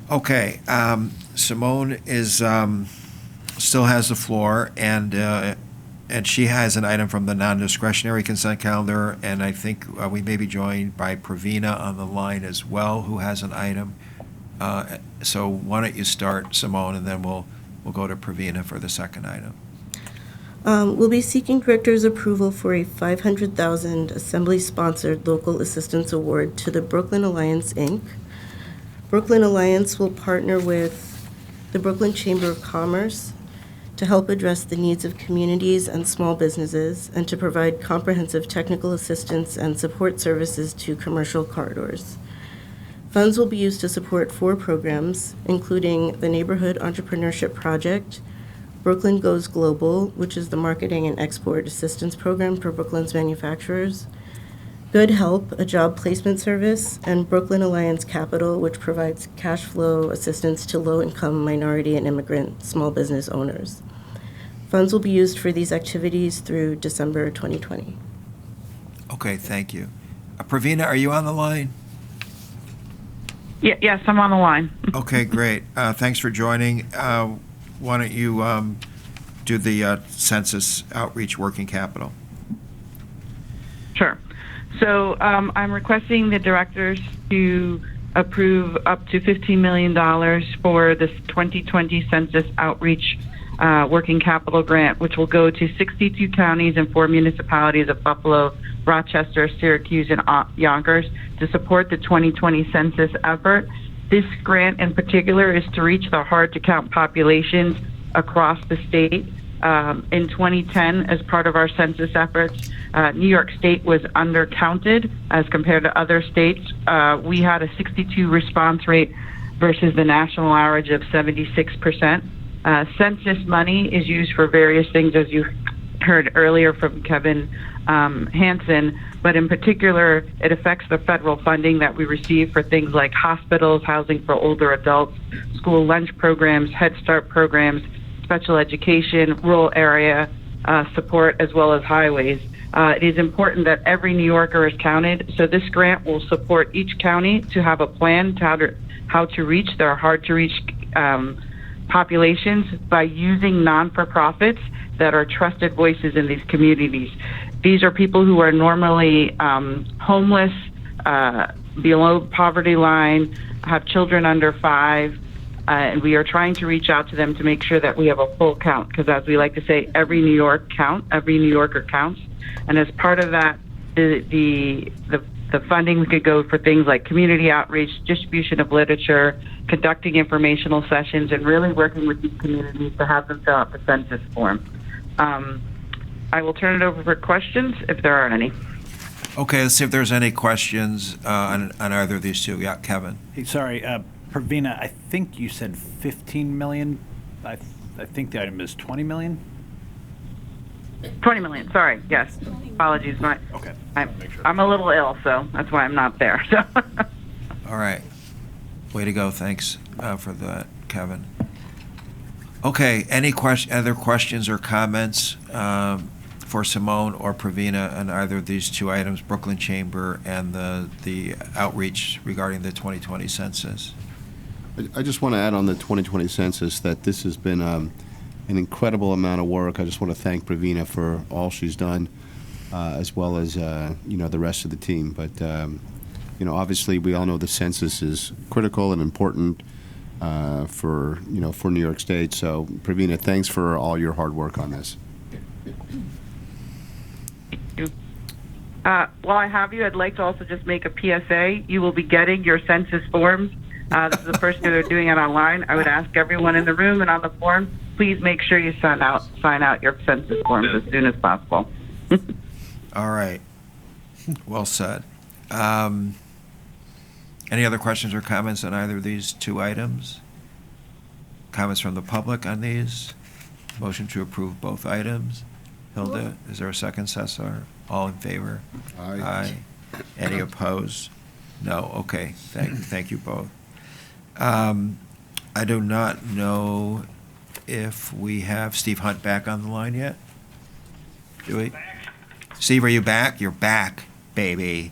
Okay, Simone is, still has the floor, and she has an item from the non-discretionary consent calendar, and I think we may be joined by Pravina on the line as well, who has an item. So why don't you start, Simone, and then we'll go to Pravina for the second item. We'll be seeking director's approval for a $500,000 Assembly-sponsored local assistance award to the Brooklyn Alliance, Inc. Brooklyn Alliance will partner with the Brooklyn Chamber of Commerce to help address the needs of communities and small businesses and to provide comprehensive technical assistance and support services to commercial corridors. Funds will be used to support 4 programs, including the Neighborhood Entrepreneurship Project, Brooklyn Goes Global, which is the marketing and export assistance program for Brooklyn's manufacturers, Good Help, a job placement service, and Brooklyn Alliance Capital, which provides cash flow assistance to low-income minority and immigrant small business owners. Funds will be used for these activities through December 2020. Okay, thank you. Pravina, are you on the line? Yes, I'm on the line. Okay, great. Thanks for joining. Why don't you do the census outreach working capital? Sure. So I'm requesting the directors to approve up to $15 million for this 2020 Census Outreach Working Capital Grant, which will go to 62 counties and 4 municipalities of Buffalo, Rochester, Syracuse, and Yonkers to support the 2020 census effort. This grant in particular is to reach the hard-to-count populations across the state. In 2010, as part of our census efforts, New York State was undercounted as compared to other states. We had a 62 response rate versus the national average of 76%. Census money is used for various things, as you heard earlier from Kevin Hansen, but in particular, it affects the federal funding that we receive for things like hospitals, housing for older adults, school lunch programs, Head Start programs, special education, rural area support, as well as highways. It is important that every New Yorker is counted, so this grant will support each county to have a plan to how to reach their hard-to-reach populations by using non-for-profits that are trusted voices in these communities. These are people who are normally homeless, below poverty line, have children under 5, and we are trying to reach out to them to make sure that we have a full count, because as we like to say, every New Yorker counts. And as part of that, the funding could go for things like community outreach, distribution of literature, conducting informational sessions, and really working with these communities to have them fill out the census form. I will turn it over for questions if there are any. Okay, let's see if there's any questions on either of these two. Yeah, Kevin. Hey, sorry, Pravina, I think you said 15 million. I think the item is 20 million. 20 million, sorry, yes. Apologies, Okay. I'm a little ill, so that's why I'm not there. So. All right. Way to go. Thanks for that, Kevin. Okay, any other questions or comments for Simone or Pravina on either of these two items, Brooklyn Chamber and the outreach regarding the 2020 census? I just want to add on the 2020 census that this has been an incredible amount of work. I just want to thank Pravina for all she's done, as well as the rest of the team. But obviously, we all know the census is critical and important for New York State. So, Pravina, thanks for all your hard work on this. While I have you, I'd like to also just make a PSA. You will be getting your census forms. This is the first year they're doing it online. I would ask everyone in the room and on the form, please make sure you sign out your census forms as soon as possible. All right. Well said. Any other questions or comments on either of these two items? Comments from the public on these? Motion to approve both items. Hilda, is there a second, Cesar? All in favor? Aye. Any opposed? No. Okay. Thank you both. I do not know if we have Steve Hunt back on the line yet. Do we? Steve, are you back? You're back, baby.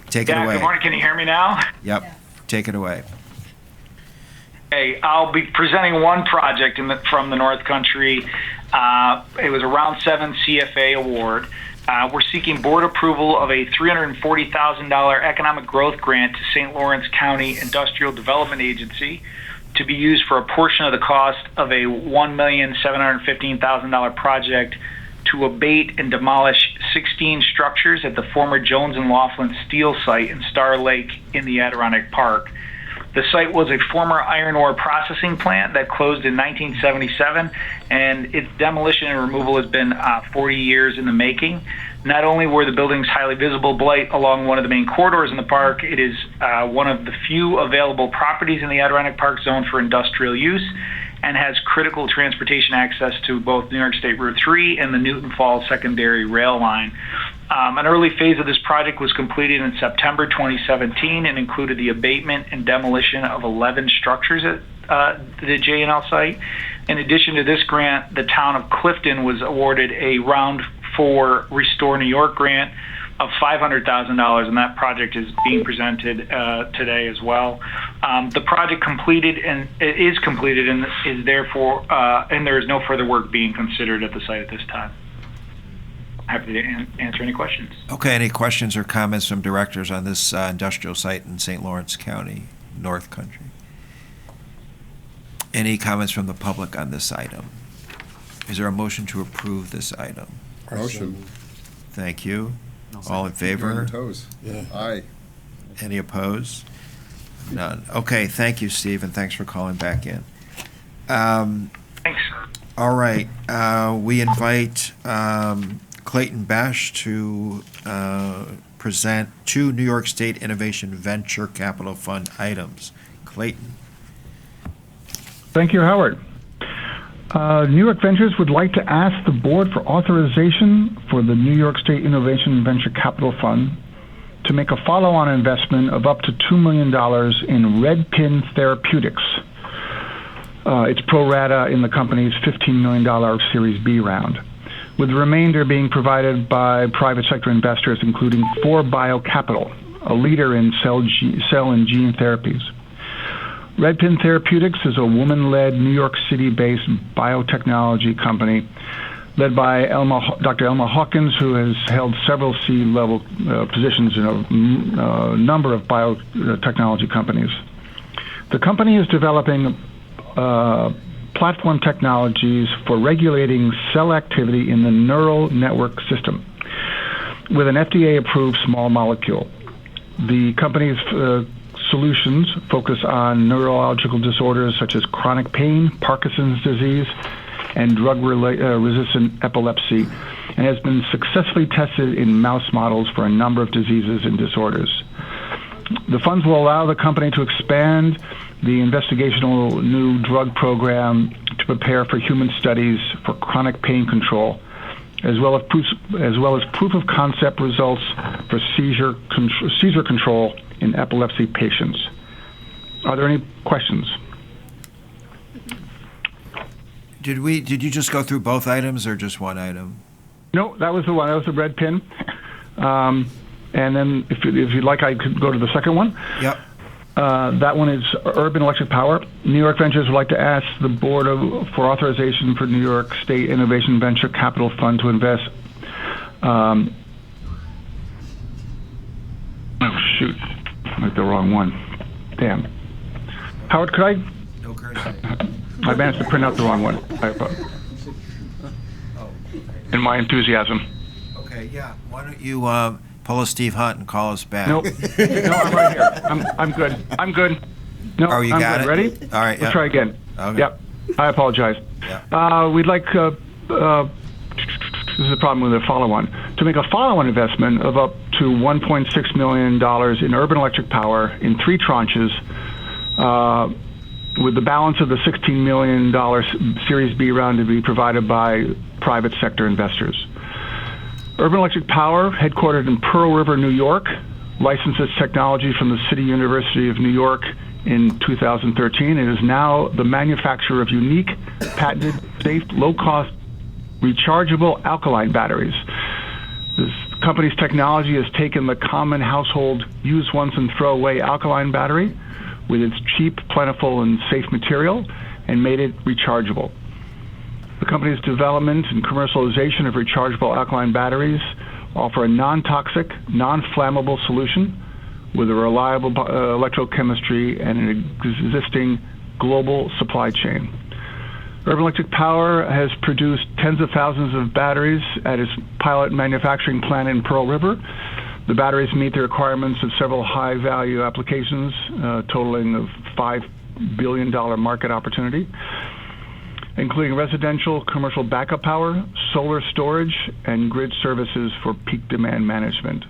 Take it away. Good morning. Can you hear me now? Yep. Take it away. Okay, I'll be presenting one project from the North Country. It was a Round 7 CFA award. We're seeking board approval of a $340,000 economic growth grant to St. Lawrence County Industrial Development Agency to be used for a portion of the cost of a $1,715,000 project to abate and demolish 16 structures at the former Jones and Laughlin steel site in Star Lake in the Adirondack Park. The site was a former iron ore processing plant that closed in 1977, and its demolition and removal has been 40 years in the making. Not only were the buildings highly visible blight along one of the main corridors in the park, it is one of the few available properties in the Adirondack Park zone for industrial use, and has critical transportation access to both New York State Route 3 and the Newton Falls secondary rail line. An early phase of this project was completed in September 2017 and included the abatement and demolition of 11 structures at the J&L site. In addition to this grant, the town of Clifton was awarded a Round 4 Restore New York grant of $500,000, and that project is being presented today as well. The project is completed and is therefore, and there is no further work being considered at the site at this time. Happy to answer any questions. Okay, any questions or comments from directors on this industrial site in St. Lawrence County, North Country? Any comments from the public on this item? Is there a motion to approve this item? Motion. Thank you. All in favor? Yeah. Aye. Any opposed? None. Okay, thank you, Steve, and thanks for calling back in. Thanks. All right, we invite Clayton Bash to present two New York State Innovation Venture Capital Fund items. Clayton. Thank you, Howard. New York Ventures would like to ask the board for authorization for the New York State Innovation Venture Capital Fund to make a follow-on investment of up to $2 million in Red Pin Therapeutics. It's pro rata in the company's $15 million Series B round, with the remainder being provided by private sector investors, including 4Bio Capital, a leader in cell and gene therapies. Red Pin Therapeutics is a woman-led New York City-based biotechnology company led by Dr. Elma Hawkins, who has held several C-level positions in a number of biotechnology companies. The company is developing platform technologies for regulating cell activity in the neural network system with an FDA-approved small molecule. The company's solutions focus on neurological disorders such as chronic pain, Parkinson's disease, and drug-resistant epilepsy, and has been successfully tested in mouse models for a number of diseases and disorders. The funds will allow the company to expand the investigational new drug program to prepare for human studies for chronic pain control as well as proof of concept results for seizure control in epilepsy patients. Are there any questions? Did you just go through both items or just one item? No, that was the one. That was the red pin. And then if you'd like, I could go to the second one. Yep. That one is Urban Electric Power. New York Ventures would like to ask the board for authorization for New York State Innovation Venture Capital Fund to invest. Oh, shoot. I went the wrong one. Damn. Howard, could I? No cursing. I managed to print out the wrong one. In my enthusiasm. Okay, yeah. Why don't you pull a Steve Hunt and call us back? Nope. No, I'm right here. I'm good. I'm good. No, Oh, you I'm got good. it? Ready? All right, Let's yeah. try again. Okay. Yep. I apologize. Yeah. We'd like, this is the problem with the follow-on, to make a follow-on investment of up to $1.6 million in Urban Electric Power in 3 tranches, with the balance of the $16 million Series B round to be provided by private sector investors. Urban Electric Power, headquartered in Pearl River, New York, licenses technology from the City University of New York in 2013 and is now the manufacturer of unique, patented, safe, low-cost, rechargeable alkaline batteries. This company's technology has taken the common household use once and throw away alkaline battery with its cheap, plentiful, and safe material and made it rechargeable. The company's development and commercialization of rechargeable alkaline batteries offer a non-toxic, non-flammable solution with a reliable electrochemistry and an existing global supply chain. Urban Electric Power has produced tens of thousands of batteries at its pilot manufacturing plant in Pearl River. The batteries meet the requirements of several high-value applications, totaling a $5 billion market opportunity, including residential, commercial backup power, solar storage, and grid services for peak demand management.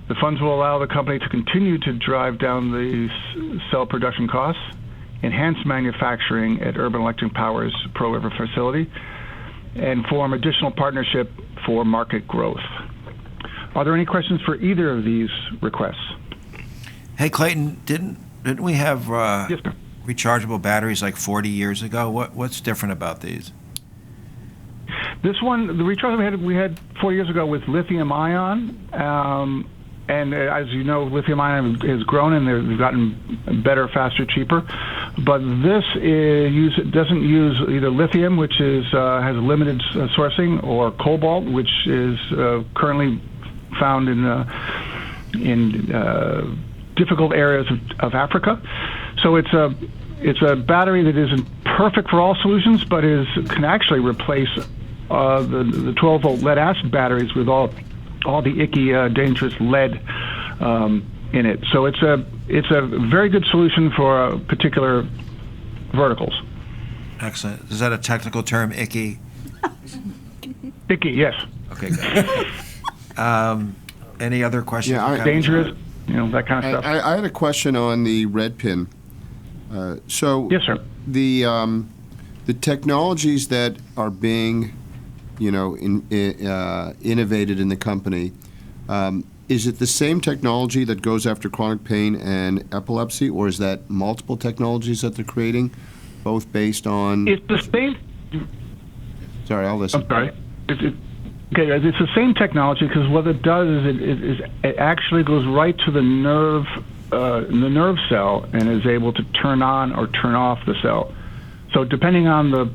The funds will allow the company to continue to drive down the cell production costs, enhance manufacturing at Urban Electric Power's Pearl River facility, and form additional partnership for market growth. Are there any questions for either of these requests? Hey, Clayton, didn't we have Yes, sir. rechargeable batteries like 40 years ago? What's different about these? This one, the rechargeable we had 4 years ago with lithium ion, and as you know, lithium ion has grown and they've gotten better, faster, cheaper. But this doesn't use either lithium, which has limited sourcing, or cobalt, which is currently found in difficult areas of Africa. So it's a battery that isn't perfect for all solutions, but can actually replace the 12-volt lead-acid batteries with all the icky, dangerous lead in it. So it's a very good solution for particular verticals. Excellent. Is that a technical term, icky? Icky, yes. Okay, good. Any other questions? Yeah, dangerous, that kind of stuff. I had a question on the red pin. So yes, sir. The technologies that are being, innovated in the company, is it the same technology that goes after chronic pain and epilepsy, or is that multiple technologies that they're creating, both based on? It's the same. Sorry, I'll listen. I'm sorry. It's the same technology, because what it does is it actually goes right to the nerve cell and is able to turn on or turn off the cell. So depending on the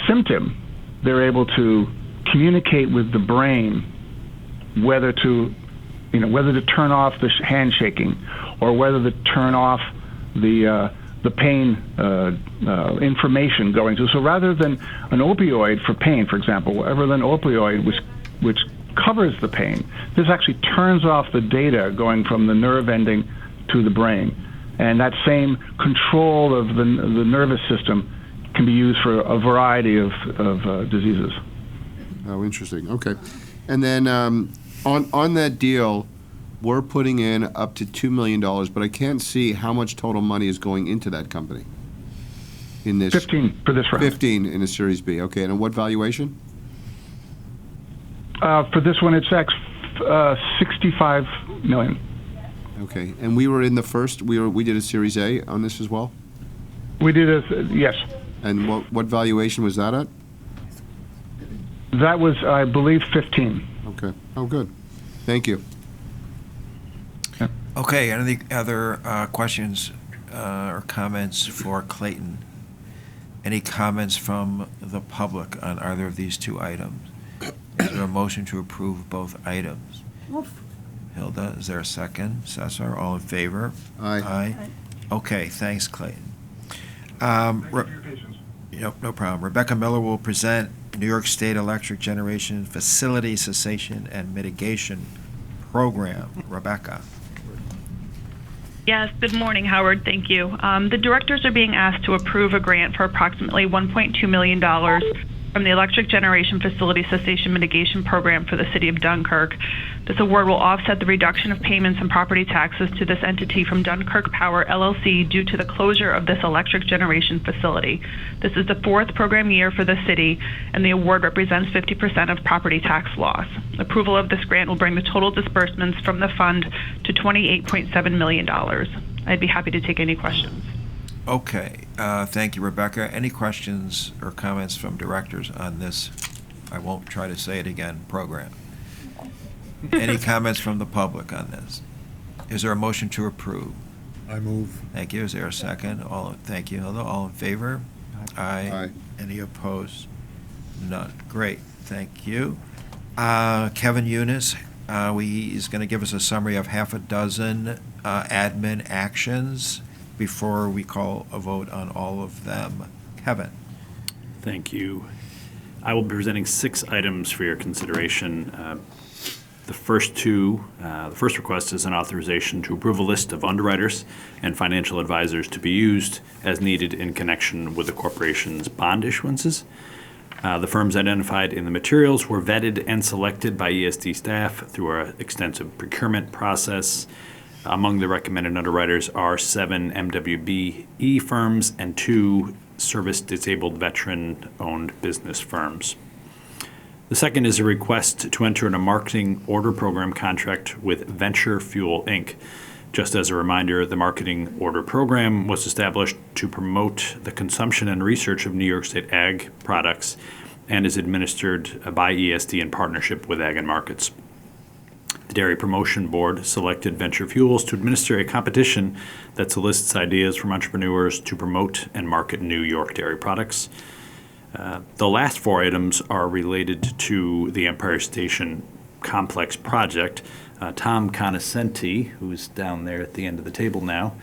symptom, they're able to communicate with the brain whether to turn off the hand shaking, or whether to turn off the pain information going to. So rather than an opioid for pain, for example, rather than opioid which covers the pain, this actually turns off the data going from the nerve ending to the brain. And that same control of the nervous system can be used for a variety of diseases. Oh, interesting. Okay. And then on that deal, we're putting in up to $2 million, but I can't see how much total money is going into that company. in this? 15 for this round. 15 in a Series B. Okay, and what valuation? For this one, it's 65 million. Okay, and we were in the first, we did a Series A on this as well? We did yes. And what valuation was that at? That was, I believe, 15. Okay. Oh, good. Thank you. Okay, any other questions or comments for Clayton? Any comments from the public on either of these two items? Is there a motion to approve both items? Hilda, is there a second? Cesar, all in favor? Aye. Okay, thanks, Clayton. No problem. Rebecca Miller will present New York State Electric Generation Facility Cessation and Mitigation Program. Rebecca. Yes, good morning, Howard. Thank you. The directors are being asked to approve a grant for approximately $1.2 million from the Electric Generation Facility Cessation Mitigation Program for the City of Dunkirk. This award will offset the reduction of payments and property taxes to this entity from Dunkirk Power, LLC, due to the closure of this electric generation facility. This is the fourth program year for the city, and the award represents 50% of property tax loss. Approval of this grant will bring the total disbursements from the fund to $28.7 million. I'd be happy to take any questions. Okay, thank you, Rebecca. Any questions or comments from directors on this, I won't try to say it again, program? Any comments from the public on this? Is there a motion to approve? I move. Thank you. Is there a second? Thank you, Hilda. All in favor? Aye. Any opposed? None. Great, thank you. Kevin Eunice, he's going to give us a summary of half a dozen admin actions before we call a vote on all of them. Kevin. Thank you. I will be presenting 6 items for your consideration. The first request is an authorization to approve a list of underwriters and financial advisors to be used as needed in connection with the corporation's bond issuances. The firms identified in the materials were vetted and selected by ESD staff through our extensive procurement process. Among the recommended underwriters are 7 MWBE firms and 2 service-disabled veteran-owned business firms. The second is a request to enter in a marketing order program contract with Venture Fuel, Inc. Just as a reminder, the marketing order program was established to promote the consumption and research of New York State ag products and is administered by ESD in partnership with Ag and Markets. The Dairy Promotion Board selected Venture Fuels to administer a competition that solicits ideas from entrepreneurs to promote and market New York dairy products. The last 4 items are related to the Empire Station Complex project. Tom Conoscenti, who's down there at the end of the table now,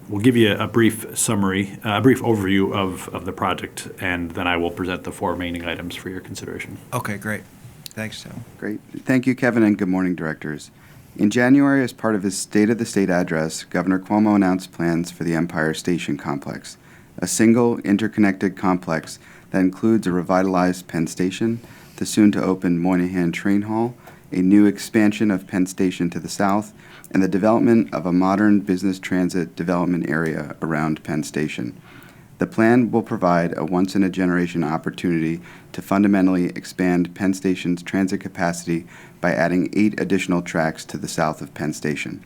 will give you a brief summary, a brief overview of the project, and then I will present the 4 remaining items for your consideration. Okay, great. Thanks, Tom. Great. Thank you, Kevin, and good morning, directors. In January, as part of his State of the State address, Governor Cuomo announced plans for the Empire Station Complex, a single, interconnected complex that includes a revitalized Penn Station, the soon-to-open Moynihan Train Hall, a new expansion of Penn Station to the south, and the development of a modern business transit development area around Penn Station. The plan will provide a once-in-a-generation opportunity to fundamentally expand Penn Station's transit capacity by adding 8 additional tracks to the south of Penn Station.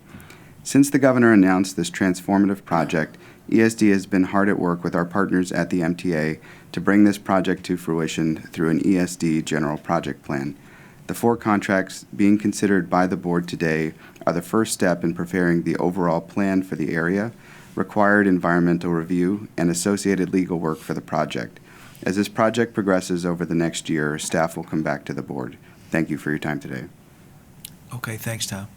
Since the governor announced this transformative project, ESD has been hard at work with our partners at the MTA to bring this project to fruition through an ESD general project plan. The 4 contracts being considered by the board today are the first step in preparing the overall plan for the area, required environmental review, and associated legal work for the project. As this project progresses over the next year, staff will come back to the board. Thank you for your time today. Okay, thanks, Tom.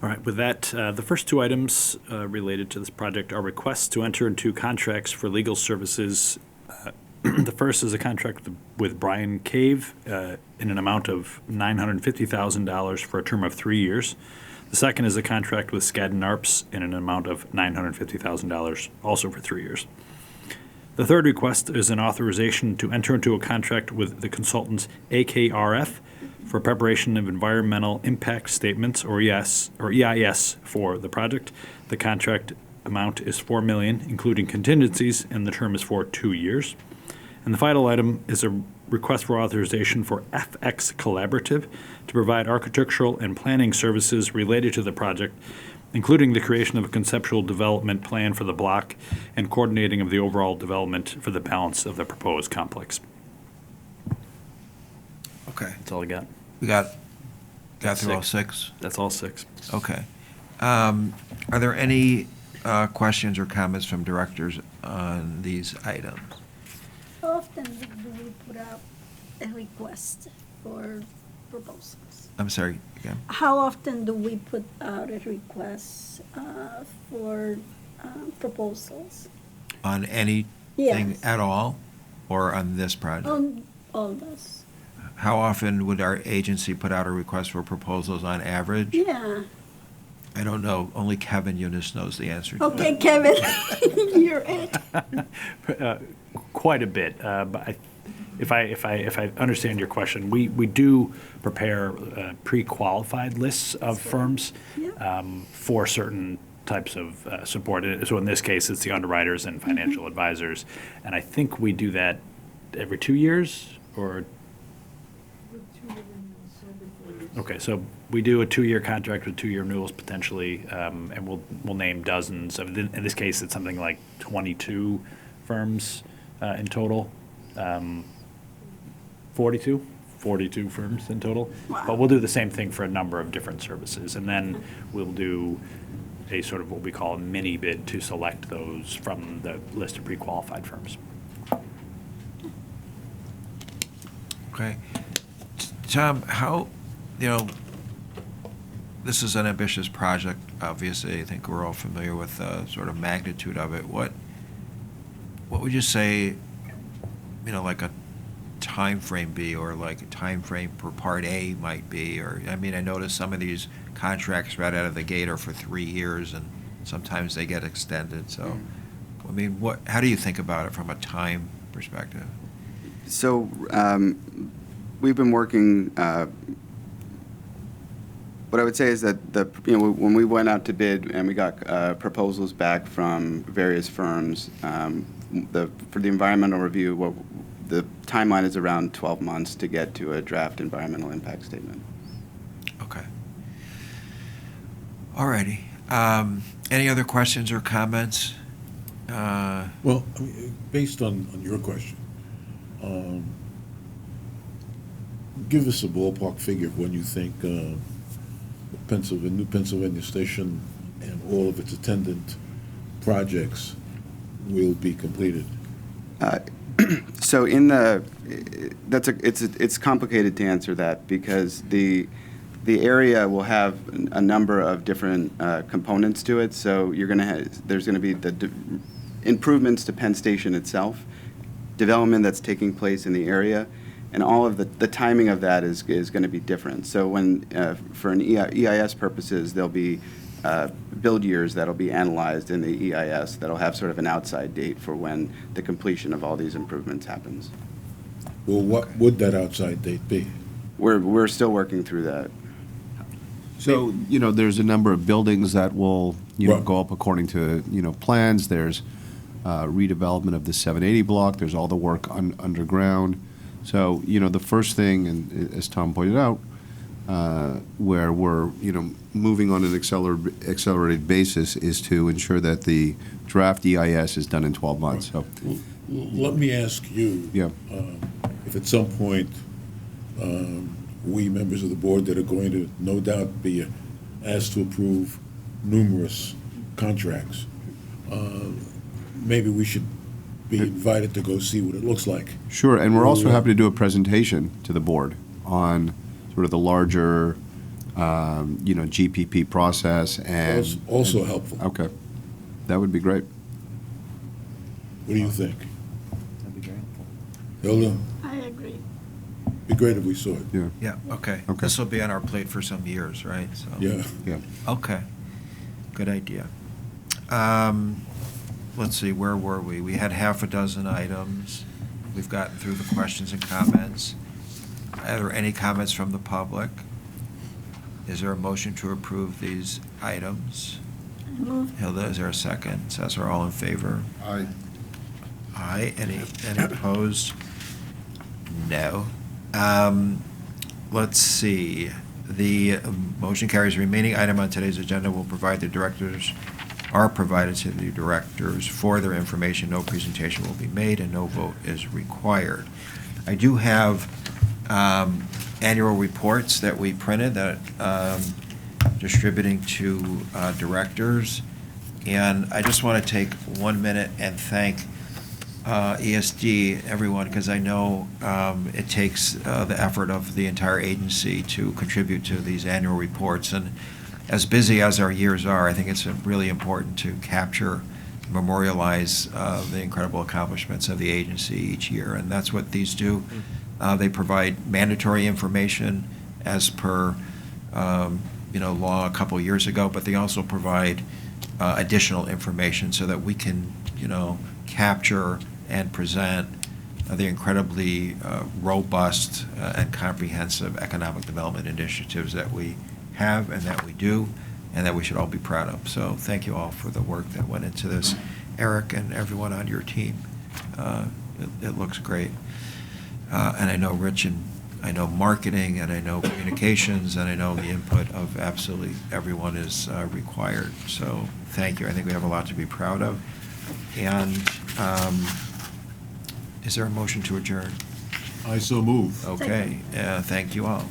All right, with that, the first 2 items related to this project are requests to enter into contracts for legal services. The first is a contract with Brian Cave in an amount of $950,000 for a term of 3 years. The second is a contract with Skadden Arps in an amount of $950,000, also for 3 years. The third request is an authorization to enter into a contract with the consultants AKRF for preparation of environmental impact statements, or EIS, for the project. The contract amount is $4 million, including contingencies, and the term is for 2 years. And the final item is a request for authorization for FX Collaborative to provide architectural and planning services related to the project, including the creation of a conceptual development plan for the block and coordinating of the overall development for the balance of the proposed complex. Okay. That's all I got. We got through all six? That's all six. Okay. Are there any questions or comments from directors on these items? How often do we put out a request for proposals? I'm sorry, again? How often do we put out a request for proposals? On anything Yes. at all, or on this project? On all those? How often would our agency put out a request for proposals on average? Yeah. I don't know. Only Kevin Eunice knows the answer to Okay, that. Kevin, you're it. Quite a bit. But if I understand your question, we do prepare pre-qualified lists of firms for certain types of support. So in this case, it's the underwriters and financial advisors. And I think we do that every 2 years, or? Okay, so we do a 2-year contract with 2-year renewals potentially, and we'll name dozens of, in this case, it's something like 22 firms in total. 42 firms in total. Wow. But we'll do the same thing for a number of different services. And then we'll do a sort of what we call a mini bid to select those from the list of pre-qualified firms. Okay. Tom, how, this is an ambitious project, obviously. I think we're all familiar with the sort of magnitude of it. What would you say, like a time frame be, or like a time frame per part A might be? Or, I noticed some of these contracts right out of the gate are for 3 years, and sometimes they get extended. So, how do you think about it from a time perspective? So we've been working. What I would say is that when we went out to bid and we got proposals back from various firms, for the environmental review, the timeline is around 12 months to get to a draft environmental impact statement. Okay. All righty. Any other questions or comments? Well, based on your question, give us a ballpark figure of when you think New Pennsylvania Station and all of its attendant projects will be completed. So it's complicated to answer that, because the area will have a number of different components to it. So there's going to be the improvements to Penn Station itself, development that's taking place in the area, and all of the timing of that is going to be different. So when for an EIS purposes, there'll be build years that'll be analyzed in the EIS that'll have sort of an outside date for when the completion of all these improvements happens. Well, what would that outside date be? We're still working through that. So, there's a number of buildings that will, go up according to, plans. There's redevelopment of the 780 block. There's all the work underground. So, the first thing, and as Tom pointed out, where we're, moving on an accelerated basis, is to ensure that the draft EIS is done in 12 months. So, let me ask you, if at some point we members of the board that are going to no doubt be asked to approve numerous contracts, maybe we should be invited to go see what it looks like. Sure, and we're also happy to do a presentation to the board on sort of the larger, GPP process, and also helpful. Okay, that would be great. What do you think? That'd be great. Hilda? I agree. Be great if we saw it. Yeah, okay. This will be on our plate for some years, right? So. Yeah. Okay, good idea. Let's see, where were we? We had half a dozen items. We've gotten through the questions and comments. Are there any comments from the public? Is there a motion to approve these items? Move. Hilda, is there a second? Cesar, all in favor? Aye. Aye. Any opposed? No. Let's see. The motion carries. Remaining item on today's agenda will provide the directors, are provided to the directors for their information. No presentation will be made and no vote is required. I do have annual reports that we printed that distributing to directors. And I just want to take 1 minute and thank ESD, everyone, because I know it takes the effort of the entire agency to contribute to these annual reports. And as busy as our years are, I think it's really important to capture, memorialize the incredible accomplishments of the agency each year. And that's what these do. They provide mandatory information as per law a couple years ago, but they also provide additional information so that we can capture and present the incredibly robust and comprehensive economic development initiatives that we have and that we do and that we should all be proud of. So thank you all for the work that went into this. Eric and everyone on your team. It looks great. And I know Rich and I know marketing and I know communications and I know the input of absolutely everyone is required. So thank you. I think we have a lot to be proud of. And is there a motion to adjourn? I so move. Okay. Thank you all.